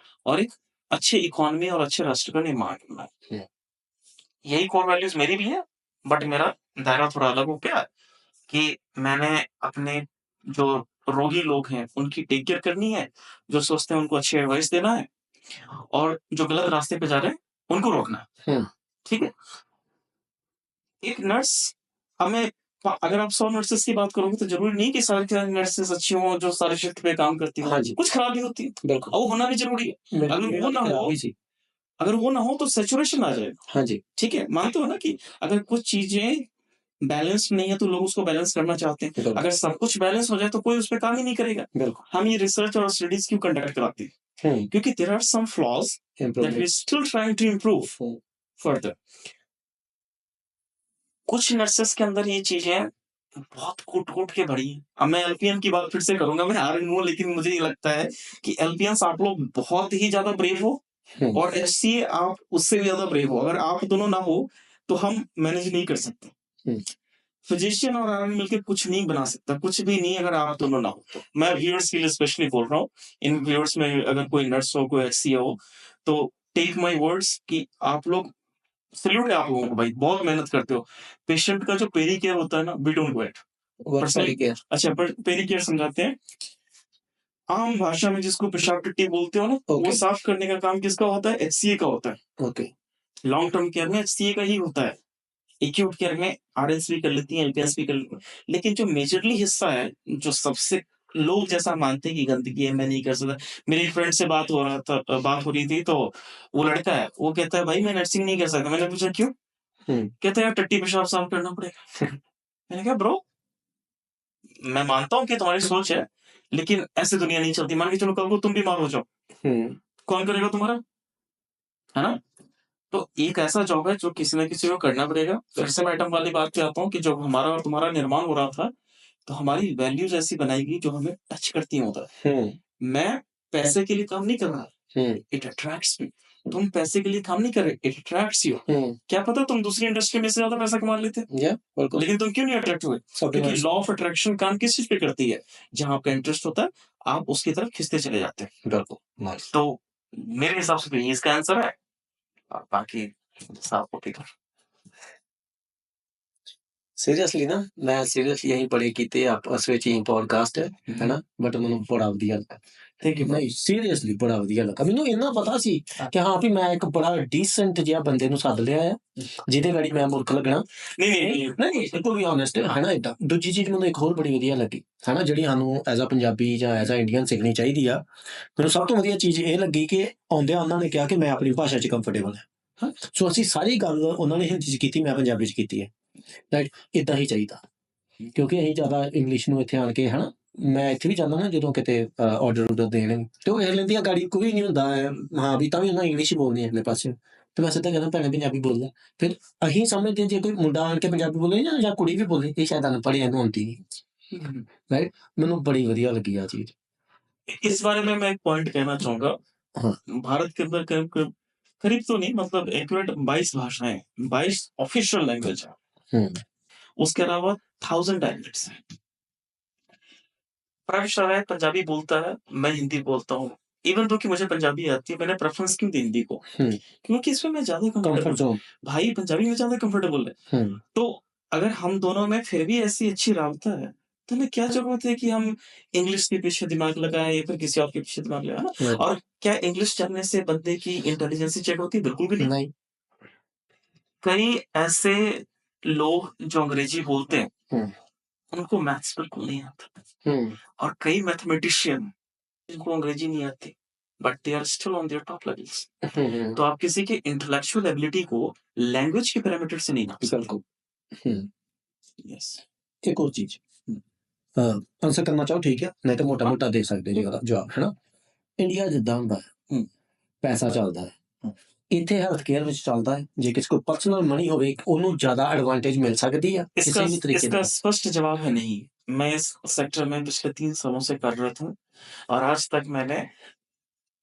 और एक अच्छे इकोनॉमी और अच्छे राष्ट्र का निर्माण करना है। यही कोर वैल्यूज मेरी भी है, बट मेरा दायरा थोड़ा अलग हो गया कि मैंने अपने जो रोगी लोग हैं उनकी टेक केयर करनी है, जो सोचते हैं उनको अच्छी एडवाइस देना है और जो गलत रास्ते पे जा रहे हैं उनको रोकना है। ठीक है, एक नर्स हमें अगर आप 100 नर्सेस की बात करोगे तो जरूरी नहीं कि सारी नर्सेस अच्छी हों जो सारे शिफ्ट पे काम करती हो। हाँ जी। कुछ खराबी होती है, बिल्कुल और वो होना भी जरूरी है। अगर वो ना हो तो सैचुरेशन आ जाएगा। हाँ जी ठीक है, मानते हो ना कि अगर कुछ चीजें बैलेंस नहीं है तो लोग उसको बैलेंस करना चाहते हैं। बिल्कुल अगर सब कुछ बैलेंस हो जाए तो कोई उस पर काम ही नहीं करेगा। बिल्कुल हम ये रिसर्च और स्टडीज क्यों कंडक्ट कराते हैं? क्योंकि there are some flaws that we still trying to improve further. कुछ नर्सेस के अंदर ये चीजें बहुत कूट के भरी हैं। अब मैं एलपीएन की बात फिर से करूंगा, मैं हार हूं, लेकिन मुझे ये लगता है कि एलपीएन आप लोग बहुत ही ज्यादा ब्रेव हो और एचसीए आप उससे भी ज्यादा ब्रेव हो। अगर आप दोनों ना हो तो हम मैनेज नहीं कर सकते। फिजिशियन और आर्मी मिलकर कुछ नहीं बना सकता, कुछ भी नहीं अगर आप दोनों ना हो तो। मैं व्यूअर्स के लिए स्पेशली बोल रहा हूँ, इन व्यूअर्स में अगर कोई नर्स हो, कोई एचसीए हो, तो टेक माय वर्ड्स कि आप लोग, सैल्यूट है आप लोगों को भाई, बहुत मेहनत करते हो। पेशेंट का जो पेरी केयर होता है ना, we don't do it. Personal- care अच्छा, पर पेरिकेयर समझाते हैं। आम भाषा में जिसको पेशाब टट्टी बोलते हो ना, वो ओके साफ करने का काम किसका होता है? HCA का होता है। ओके लॉन्ग टर्म केयर में HCA का ही होता है। एक्यूट केयर में RS भी कर लेती है, LPS भी कर लेती है। लेकिन जो मेजरली हिस्सा है, जो सबसे लोग जैसा मानते हैं कि गंदगी है, मैं नहीं कर सकता। मेरी फ्रेंड से बात हो रही थी, तो वो लड़का है, वो कहता है भाई मैं नर्सिंग नहीं कर सकता। मैंने पूछा क्यों? कहता है यार टट्टी पेशाब साफ करना पड़ेगा। मैंने कहा ब्रो, मैं मानता हूँ कि तुम्हारी सोच है, लेकिन ऐसे दुनिया नहीं चलती। मान के चलो कल को तुम बीमार हो जाओ, कौन करेगा तुम्हारा? है ना? तो एक ऐसा जॉब है जो किसी न किसी को करना पड़ेगा। फिर से मैं आइटम वाली बात पे आता हूँ कि जब हमारा और तुम्हारा निर्माण हो रहा था, तो हमारी वैल्यूज ऐसी बनाएगी जो हमें टच करती होता है। मैं पैसे के लिए काम नहीं कर रहा, इट अट्रैक्ट्स मी। तुम पैसे के लिए काम नहीं कर रहे, इट अट्रैक्ट्स यू। क्या पता तुम दूसरी इंडस्ट्री में से ज्यादा पैसा कमा लेते, लेकिन तुम क्यों नहीं अट्रैक्ट हुए? क्योंकि लॉ ऑफ अट्रैक्शन काम किस चीज पे करती है? जहां आपका इंटरेस्ट होता है, आप उसकी तरफ खिंचते चले जाते हैं। बिल्कुल तो मेरे हिसाब से तो ये इसका आंसर है, और बाकी साफ होती कर। ਸੀਰੀਅਸਲੀ ਨਾ ਮੈਂ ਸੀਰੀਅਸਲੀ ਇਹੀ ਬੜੇ ਕੀਤੇ ਆਪਸ ਵਿੱਚ ਹੀ ਪੋਡਕਾਸਟ ਹੈ ਨਾ ਬਟ ਮੈਨੂੰ ਬੜਾ ਵਧੀਆ ਲੱਗਾ ਥੈਂਕ ਯੂ। ਨਹੀਂ ਸੀਰੀਅਸਲੀ ਬੜਾ ਵਧੀਆ ਲੱਗਾ ਮੈਨੂੰ ਇੰਨਾ ਪਤਾ ਸੀ ਕਿ ਹਾਂ ਵੀ ਮੈਂ ਇੱਕ ਬੜਾ ਡੀਸੈਂਟ ਜਿਹਾ ਬੰਦੇ ਨੂੰ ਸੱਦ ਲਿਆ ਆ ਜਿਹਦੇ ਗਾੜੀ ਮੈਂ ਮੁਰਖ ਲੱਗਣਾ ਨਹੀਂ ਟੂ ਬੀ ਓਨੈਸਟ ਹੈ ਨਾ ਏਦਾਂ ਦੂਜੀ ਚੀਜ਼ ਮੈਨੂੰ ਇੱਕ ਹੋਰ ਬੜੀ ਵਧੀਆ ਲੱਗੀ ਹੈ ਨਾ ਜਿਹੜੀ ਸਾਨੂੰ ਐਜ਼ ਅ ਪੰਜਾਬੀ ਜਾਂ ਐਜ਼ ਅ ਇੰਡੀਅਨ ਸਿੱਖਣੀ ਚਾਹੀਦੀ ਆ ਮੈਨੂੰ ਸਭ ਤੋਂ ਵਧੀਆ ਚੀਜ਼ ਇਹ ਲੱਗੀ ਕਿ ਆਉਂਦਿਆਂ ਉਹਨਾਂ ਨੇ ਕਿਹਾ ਕਿ ਮੈਂ ਆਪਣੀ ਭਾਸ਼ਾ 'ਚ ਕੰਫਰਟੇਬਲ ਹਾਂ ਸੋ ਅਸੀਂ ਸਾਰੀ ਗੱਲ ਉਹਨਾਂ ਨੇ ਹਿੰਦੀ 'ਚ ਕੀਤੀ, ਮੈਂ ਪੰਜਾਬੀ 'ਚ ਕੀਤੀ ਹੈ। ਰਾਈਟ ਇਦਾਂ ਹੀ ਚਾਹੀਦਾ ਕਿਉਂਕਿ ਅਸੀਂ ਜ਼ਿਆਦਾ ਇੰਗਲਿਸ਼ ਨੂੰ ਇੱਥੇ ਆਣ ਕੇ ਹੈ ਨਾ ਮੈਂ ਇੱਥੇ ਵੀ ਜਾਂਦਾ ਨਾ ਜਦੋਂ ਕਿਤੇ ਆਰਡਰ ਦੇਣ ਤੇ ਉਹ ਅਗਲੇ ਦੀਆਂ ਗਾੜੀ ਕੋਈ ਨਹੀਂ ਹੁੰਦਾ ਹਾਂ ਵੀ ਤਾਂ ਵੀ ਉਹਨਾਂ ਇੰਗਲਿਸ਼ ਹੀ ਬੋਲਣੀ ਅਗਲੇ ਪਾਸੇ ਤੇ ਮੈਂ ਸਿੱਧਾ ਕਹਿੰਦਾ ਭੈਣੇ ਪੰਜਾਬੀ ਬੋਲਦਾ ਫਿਰ ਅਸੀਂ ਸਮਝਦੇ ਜੇ ਕੋਈ ਮੁੰਡਾ ਆਣ ਕੇ ਪੰਜਾਬੀ ਬੋਲੇ ਜਾਂ ਕੁੜੀ ਵੀ ਬੋਲੇ ਇਹ ਸ਼ਾਇਦ ਅਨਪੜ੍ਹ ਇਹਨੂੰ ਆਉਂਦੀ ਨਹੀਂ ਰਾਈਟ ਮੈਨੂੰ ਬੜੀ ਵਧੀਆ ਲੱਗੀ ਆ ਚੀਜ਼। इस बारे में मैं एक पॉइंट कहना चाहूंगा। हाँ। भारत के अंदर करीब तो नहीं, मतलब एक्यूरेट 22 भाषाएं, 22 ऑफिशियल लैंग्वेज है। उसके अलावा 1000 डायलेक्ट्स हैं। प्रवेश है पंजाबी बोलता है, मैं हिंदी बोलता हूँ। इवन तो कि मुझे पंजाबी आती है, मैंने प्रेफरेंस क्यों दी हिंदी को? क्योंकि इसमें मैं ज्यादा कंफर्टेबल, भाई पंजाबी में ज्यादा कंफर्टेबल है। तो अगर हम दोनों में फिर भी ऐसी अच्छी राबता है, तो हमें क्या जरूरत है कि हम इंग्लिश के पीछे दिमाग लगाएं या फिर किसी और के पीछे दिमाग लगाएं? और क्या इंग्लिश जानने से बंदे की इंटेलिजेंस चेक होती है? बिल्कुल भी नहीं। कई ऐसे लोग जो अंग्रेजी बोलते हैं, उनको मैथ्स बिल्कुल नहीं आता। और कई मैथमेटिशियन जिनको अंग्रेजी नहीं आती, but they are still on their top levels. तो आप किसी के इंटेलेक्चुअल एबिलिटी को लैंग्वेज के पैरामीटर से नहीं नाप सकते। यस। एक और चीज आंसर करना चाहो ठीक है, नहीं तो मोटा मोटा दे सकते जी जवाब है ना। ਇੰਡੀਆ ਜਿੱਦਾਂ ਹੁੰਦਾ ਹੈ ਪੈਸਾ ਚੱਲਦਾ ਹੈ ਇੱਥੇ ਹੈਲਥ ਕੇਅਰ ਵਿੱਚ ਚੱਲਦਾ ਹੈ ਜੇ ਕਿਸੇ ਕੋਲ ਪਰਸਨਲ ਮਨੀ ਹੋਵੇ ਉਹਨੂੰ ਜ਼ਿਆਦਾ ਐਡਵਾਂटेज ਮਿਲ ਸਕਦੀ ਹੈ ਕਿਸੇ भी तरीके इसका स्पष्ट जवाब है नहीं। मैं इस सेक्टर में पिछले 3 सालों से कार्यरत हूँ और आज तक मैंने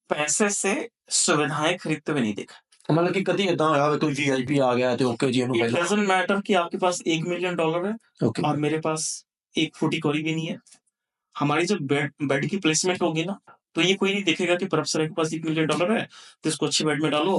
पैसे से सुविधाएं खरीदते हुए नहीं देखा। मतलब कि कभी इतना होया कोई VIP आ गया तो ओके जी इट डजंट मैटर कि आपके पास $1 मिलियन है और मेरे पास एक फूटी कौड़ी भी नहीं है। हमारी जब बेड की प्लेसमेंट होगी ना, तो ये कोई नहीं देखेगा कि प्रोफेसर के पास $1 मिलियन है तो इसको अच्छी बेड में डालो।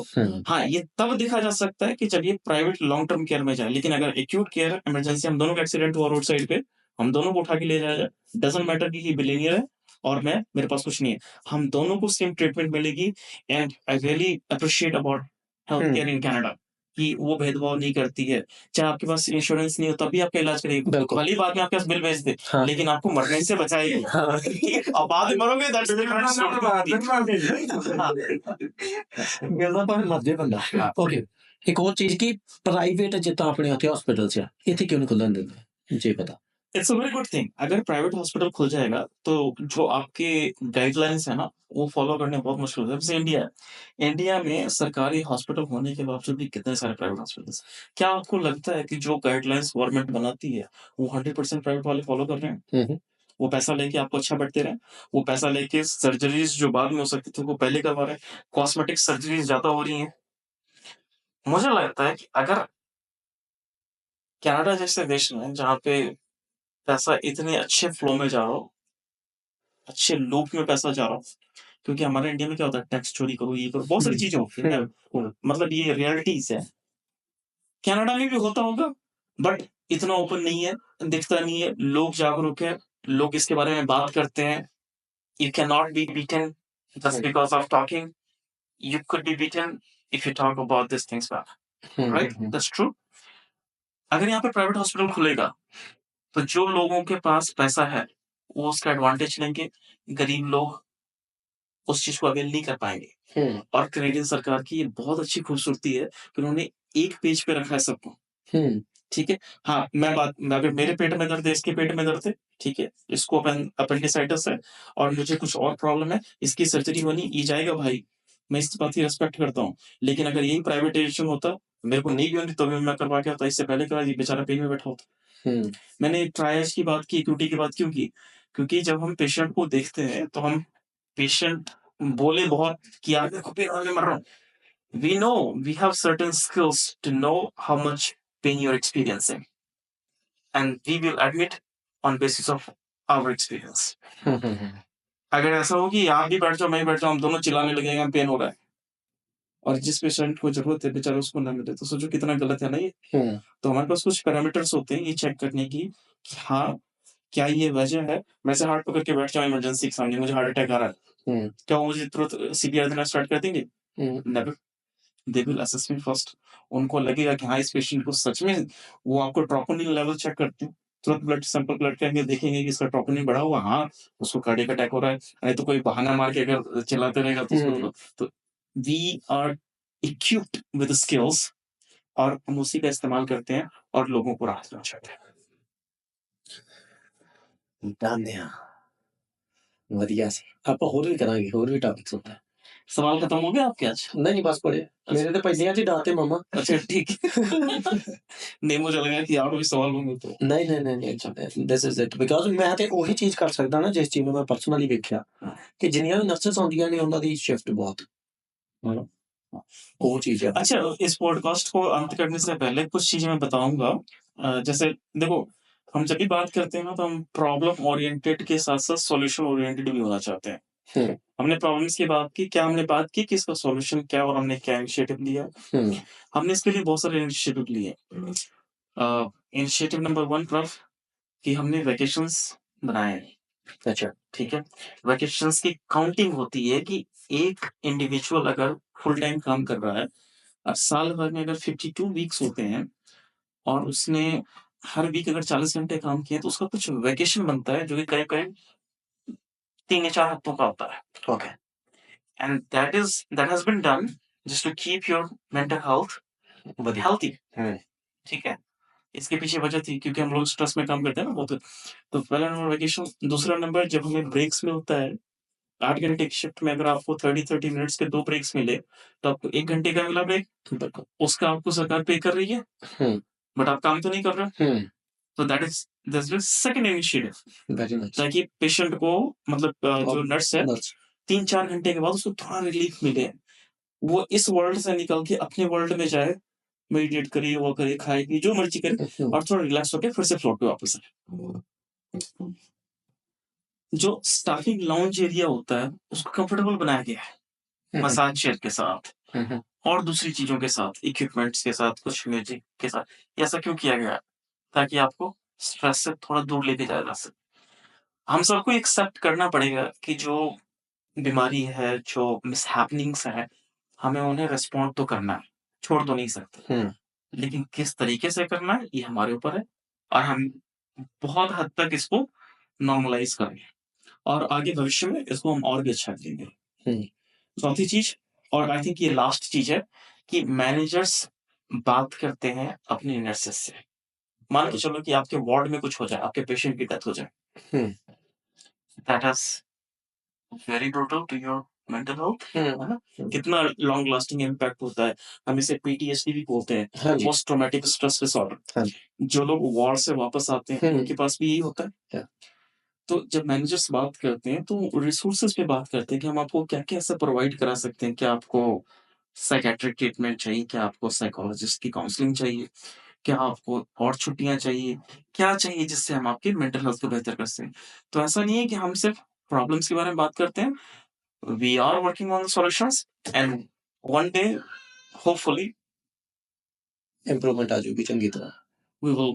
हाँ, ये तब देखा जा सकता है कि जब ये प्राइवेट लॉन्ग टर्म केयर में जाए। लेकिन अगर एक्यूट केयर इमरजेंसी हम दोनों का एक्सीडेंट हुआ रोड साइड पे, हम दोनों को उठा के ले जाया जाए, डजंट मैटर कि ये बिलियनियर है और मेरे पास कुछ नहीं है, हम दोनों को सेम ट्रीटमेंट मिलेगी। And I really appreciate about health care in Canada कि वो भेदभाव नहीं करती है। चाहे आपके पास इंश्योरेंस नहीं हो तब भी आपका इलाज करेगी, भली बात में आपके पास बिल भेज दे, लेकिन आपको मरने से बचाएगी। और बाद में मरोगे दैट्स डिफरेंट ਮਿਲਦਾ ਭਾਵੇਂ ਮਰ ਜੇ ਬੰਦਾ ਓਕੇ। ਇੱਕ ਹੋਰ ਚੀਜ਼ ਕਿ ਪ੍ਰਾਈਵੇਟ ਜਿੱਦਾਂ ਆਪਣੇ ਉੱਥੇ ਹਸਪੀਟਲ 'ਚ ਆ ਇੱਥੇ ਕਿਉਂ ਨਹੀਂ ਖੁੱਲ੍ਹਣ ਦਿੰਦੇ ਜੇ ਪਤਾ? It's a very good thing. अगर प्राइवेट हॉस्पिटल खुल जाएगा तो जो आपके गाइडलाइंस है ना, वो फॉलो करने बहुत मुश्किल होता है। जैसे इंडिया में सरकारी हॉस्पिटल होने के बावजूद भी कितने सारे प्राइवेट हॉस्पिटल्स। क्या आपको लगता है कि जो गाइडलाइंस गवर्नमेंट बनाती है वो 100% प्राइवेट वाले फॉलो कर रहे हैं? वो पैसा लेके आपको अच्छा बैठते रहे, वो पैसा लेके सर्जरीज जो बाद में हो सकती थी वो पहले करवा रहे हैं, कॉस्मेटिक सर्जरीज ज्यादा हो रही हैं। मुझे लगता है कि अगर कनाडा जैसे देश में जहाँ पे पैसा इतने अच्छे फ्लो में जा रहा हो, अच्छे लूप में पैसा जा रहा हो, क्योंकि हमारे इंडिया में क्या होता है टैक्स चोरी करो, ये करो, बहुत सारी चीजें होती है, मतलब ये रियलिटीज है। कनाडा में भी होता होगा, बट इतना ओपन नहीं है, दिखता नहीं है, लोग जागरूक है, लोग इसके बारे में बात करते हैं। You cannot be beaten just because of talking. You could be beaten if you talk about these things back. Right? That's true. अगर यहाँ पे प्राइवेट हॉस्पिटल खुलेगा तो जो लोगों के पास पैसा है वो उसका एडवांटेज लेंगे, गरीब लोग उस चीज को अवेल नहीं कर पाएंगे। और कैनेडियन सरकार की ये बहुत अच्छी खूबसूरती है कि उन्होंने एक पेज पे रखा है सबको। ठीक है, हाँ, अगर मेरे पेट में दर्द है, इसके पेट में दर्द है, ठीक है, इसको अपेंडिसाइटिस है और मुझे कुछ और प्रॉब्लम है, इसकी सर्जरी होनी, ये जाएगा भाई, मैं इस बात की रिस्पेक्ट करता हूँ। लेकिन अगर यही प्राइवेटाइजेशन होता, मेरे को नहीं भी होती तो भी मैं करवा के आता, इससे पहले करा, ये बेचारा पेन में बैठा होता। मैंने ट्रायज की बात की, इक्विटी की बात क्यों की? क्योंकि जब हम पेशेंट को देखते हैं तो हम पेशेंट बोले बहुत कि यार देखो पेन होने मर रहा हूँ, we know we have certain skills to know how much pain you're experiencing, and we will admit on basis of our experience. अगर ऐसा हो कि आप भी बैठ जाओ, मैं भी बैठ जाऊं, हम दोनों चिल्लाने लगेंगे हम पेन हो रहा है, और जिस पेशेंट को जरूरत है बेचारा उसको ना मिले, तो सोचो कितना गलत है ना ये। तो हमारे पास कुछ पैरामीटर्स होते हैं ये चेक करने की कि हाँ क्या ये वजह है। मैं से हार्ट पकड़ के बैठ जाऊं इमरजेंसी के सामने, मुझे हार्ट अटैक आ रहा है, क्या वो मुझे तुरंत सीपीआर देना स्टार्ट कर देंगे? Never. They will assess me first. उनको लगेगा कि हाँ इस पेशेंट को सच में, वो आपको ट्रोपोनिन लेवल चेक करते हैं, तुरंत ब्लड सैंपल कलेक्ट करेंगे, देखेंगे कि इसका ट्रोपोनिन बढ़ा हुआ, हाँ उसको कार्डियक अटैक हो रहा है, नहीं तो कोई बहाना मार के अगर चिल्लाते रहेगा तो उसको तो we are equipped with skills और हम उसी का इस्तेमाल करते हैं और लोगों को राहत पहुंचाते हैं। ਧੰਨਿਆ ਵਧੀਆ ਸੀ। ਆਪਾਂ ਹੋਰ ਵੀ ਕਰਾਂਗੇ, ਹੋਰ ਵੀ ਟਾਪਿਕਸ ਹੁੰਦੇ। सवाल खत्म हो गया आपके आज? नहीं बस पढ़े मेरे तो पहिलिਆਂ ਚ ਡਾਤੇ ਮਾਮਾ। अच्छा ठीक नहीं, मुझे लगा कि आप भी सवाल होंगे तो ਨਹੀਂ ਦਿਸ ਇਜ਼ ਇਟ ਬਿਕਾਜ਼ ਮੈਂ ਤੇ ਉਹੀ ਚੀਜ਼ ਕਰ ਸਕਦਾ ਨਾ ਜਿਸ ਚੀਜ਼ ਨੂੰ ਮੈਂ ਪਰਸਨਲੀ ਵੇਖਿਆ ਕਿ ਜਿੰਨੀਆਂ ਵੀ ਨਰਸਸ ਆਉਂਦੀਆਂ ਨੇ ਉਹਨਾਂ ਦੀ ਸ਼ਿਫਟ ਬਹੁਤ वो चीज है। अच्छा, इस पॉडकास्ट को अंत करने से पहले कुछ चीजें मैं बताऊंगा। जैसे देखो, हम जब भी बात करते हैं ना तो हम प्रॉब्लम ओरिएंटेड के साथ साथ सॉल्यूशन ओरिएंटेड भी होना चाहते हैं। हमने प्रॉब्लम्स की बात की, क्या हमने बात की कि इसका सॉल्यूशन क्या और हमने क्या इनिशिएटिव लिया। हमने इसके लिए बहुत सारे इनिशिएटिव लिए। इनिशिएटिव नंबर 1 प्रफ कि हमने वैकेशंस बनाए। अच्छा ठीक है, वैकेशंस की काउंटिंग होती है कि एक इंडिविजुअल अगर फुल टाइम काम कर रहा है और साल भर में अगर 52 वीक्स होते हैं और उसने हर वीक अगर 40 घंटे काम किए तो उसका कुछ वैकेशन बनता है जो कि करीब करीब 3 या 4 हफ्तों का होता है। Okay and that has been done just to keep your mental health healthy। ठीक है, इसके पीछे वजह थी क्योंकि हम लोग स्ट्रेस में काम करते हैं ना बहुत। तो पहला नंबर वैकेशन। दूसरा नंबर जब हमें ब्रेक्स मिलता है 8 घंटे की शिफ्ट में अगर आपको 30 मिनट्स के 2 ब्रेक्स मिले तो आपको 1 घंटे का मिला ब्रेक, उसका आपको सरकार पे कर रही है बट आप काम तो नहीं कर रहे। तो दैट्स द सेकंड इनिशिएटिव, ताकि पेशेंट को मतलब जो नर्स है 3-4 घंटे के बाद उसको थोड़ा रिलीफ मिले, वो इस वर्ल्ड से निकल के अपने वर्ल्ड में जाए, मेडिटेट करे, वो करे, खाए जो मर्जी करे और थोड़ा रिलैक्स होकर फिर से फ्लोर पे वापस आए। जो स्टाफिंग लाउंज एरिया होता है उसको कंफर्टेबल बनाया गया है मसाज चेयर के साथ और दूसरी चीजों के साथ, इक्विपमेंट्स के साथ, कुछ म्यूजिक के साथ। ऐसा क्यों किया गया है? ताकि आपको स्ट्रेस से थोड़ा दूर लेके जाया जा सके। हम सबको एक्सेप्ट करना पड़ेगा कि जो बीमारी है, जो मिसहैपनिंग्स है, हमें उन्हें रिस्पॉन्ड तो करना है, छोड़ तो नहीं सकते। लेकिन किस तरीके से करना है ये हमारे ऊपर है और हम बहुत हद तक इसको नॉर्मलाइज करेंगे और आगे भविष्य में इसको हम और भी अच्छा करेंगे। चौथी चीज, और आई थिंक ये लास्ट चीज है, कि मैनेजर्स बात करते हैं अपने नर्सेस से। मान के चलो कि आपके वार्ड में कुछ हो जाए, आपके पेशेंट की डेथ हो जाए, that is very brutal to your mental health, है ना? कितना लॉन्ग लास्टिंग इम्पैक्ट होता है। हम इसे पीटीएसडी भी बोलते हैं, पोस्ट ट्रॉमेटिक स्ट्रेस डिसऑर्डर। जो लोग वॉर से वापस आते हैं उनके पास भी यही होता है। तो जब मैनेजर्स बात करते हैं तो रिसोर्सेज पे बात करते हैं कि हम आपको क्या क्या ऐसा प्रोवाइड करा सकते हैं। क्या आपको साइकेट्रिक ट्रीटमेंट चाहिए, क्या आपको साइकोलॉजिस्ट की काउंसलिंग चाहिए, क्या आपको और छुट्टियां चाहिए, क्या चाहिए जिससे हम आपकी मेंटल हेल्थ को बेहतर कर सकें। तो ऐसा नहीं है कि हम सिर्फ प्रॉब्लम्स के बारे में बात करते हैं, we are working on solutions and one day hopefully improvement आ जाएगी चंगी तरह। we will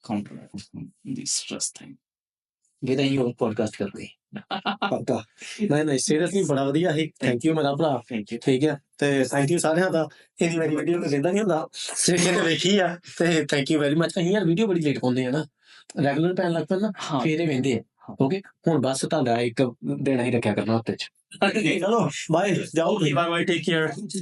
counteract this stress thing. ये नहीं हो पॉडकास्ट कर रही ਪੱਕਾ ਨਹੀਂ ਸੀਰੀਅਸਲੀ ਬੜਾ ਵਧੀਆ ਸੀ ਥੈਂਕ ਯੂ ਮੇਰਾ ਭਰਾ Thank you. ਠੀਕ ਹੈ ਤੇ ਥੈਂਕ ਯੂ ਸਾਰਿਆਂ ਦਾ ਇਹਦੀ ਮੇਰੀ ਵੀਡੀਓ ਤੇ ਰਹਿੰਦਾ ਨਹੀਂ ਹੁੰਦਾ ਜਿਹਨੇ ਵੇਖੀ ਆ ਤੇ ਥੈਂਕ ਯੂ ਵੈਰੀ ਮਚ ਅਸੀਂ ਯਾਰ ਵੀਡੀਓ ਬੜੀ ਲੇਟ ਪਾਉਂਦੇ ਆ ਨਾ ਰੈਗੂਲਰ ਪੈਣ ਲੱਗ ਪੈਣ ਨਾ हाँ ਫੇਰ ਇਹ ਵਹਿੰਦੇ ਆ ਓਕੇ ਹੁਣ ਬਸ ਤੁਹਾਡਾ ਇੱਕ ਦਿਨ ਹੀ ਰੱਖਿਆ ਕਰਨਾ ਹਫ਼ਤੇ ਚ ਚਲੋ ਬਾਏ ਜਾਓ बाय बाय टेक केयर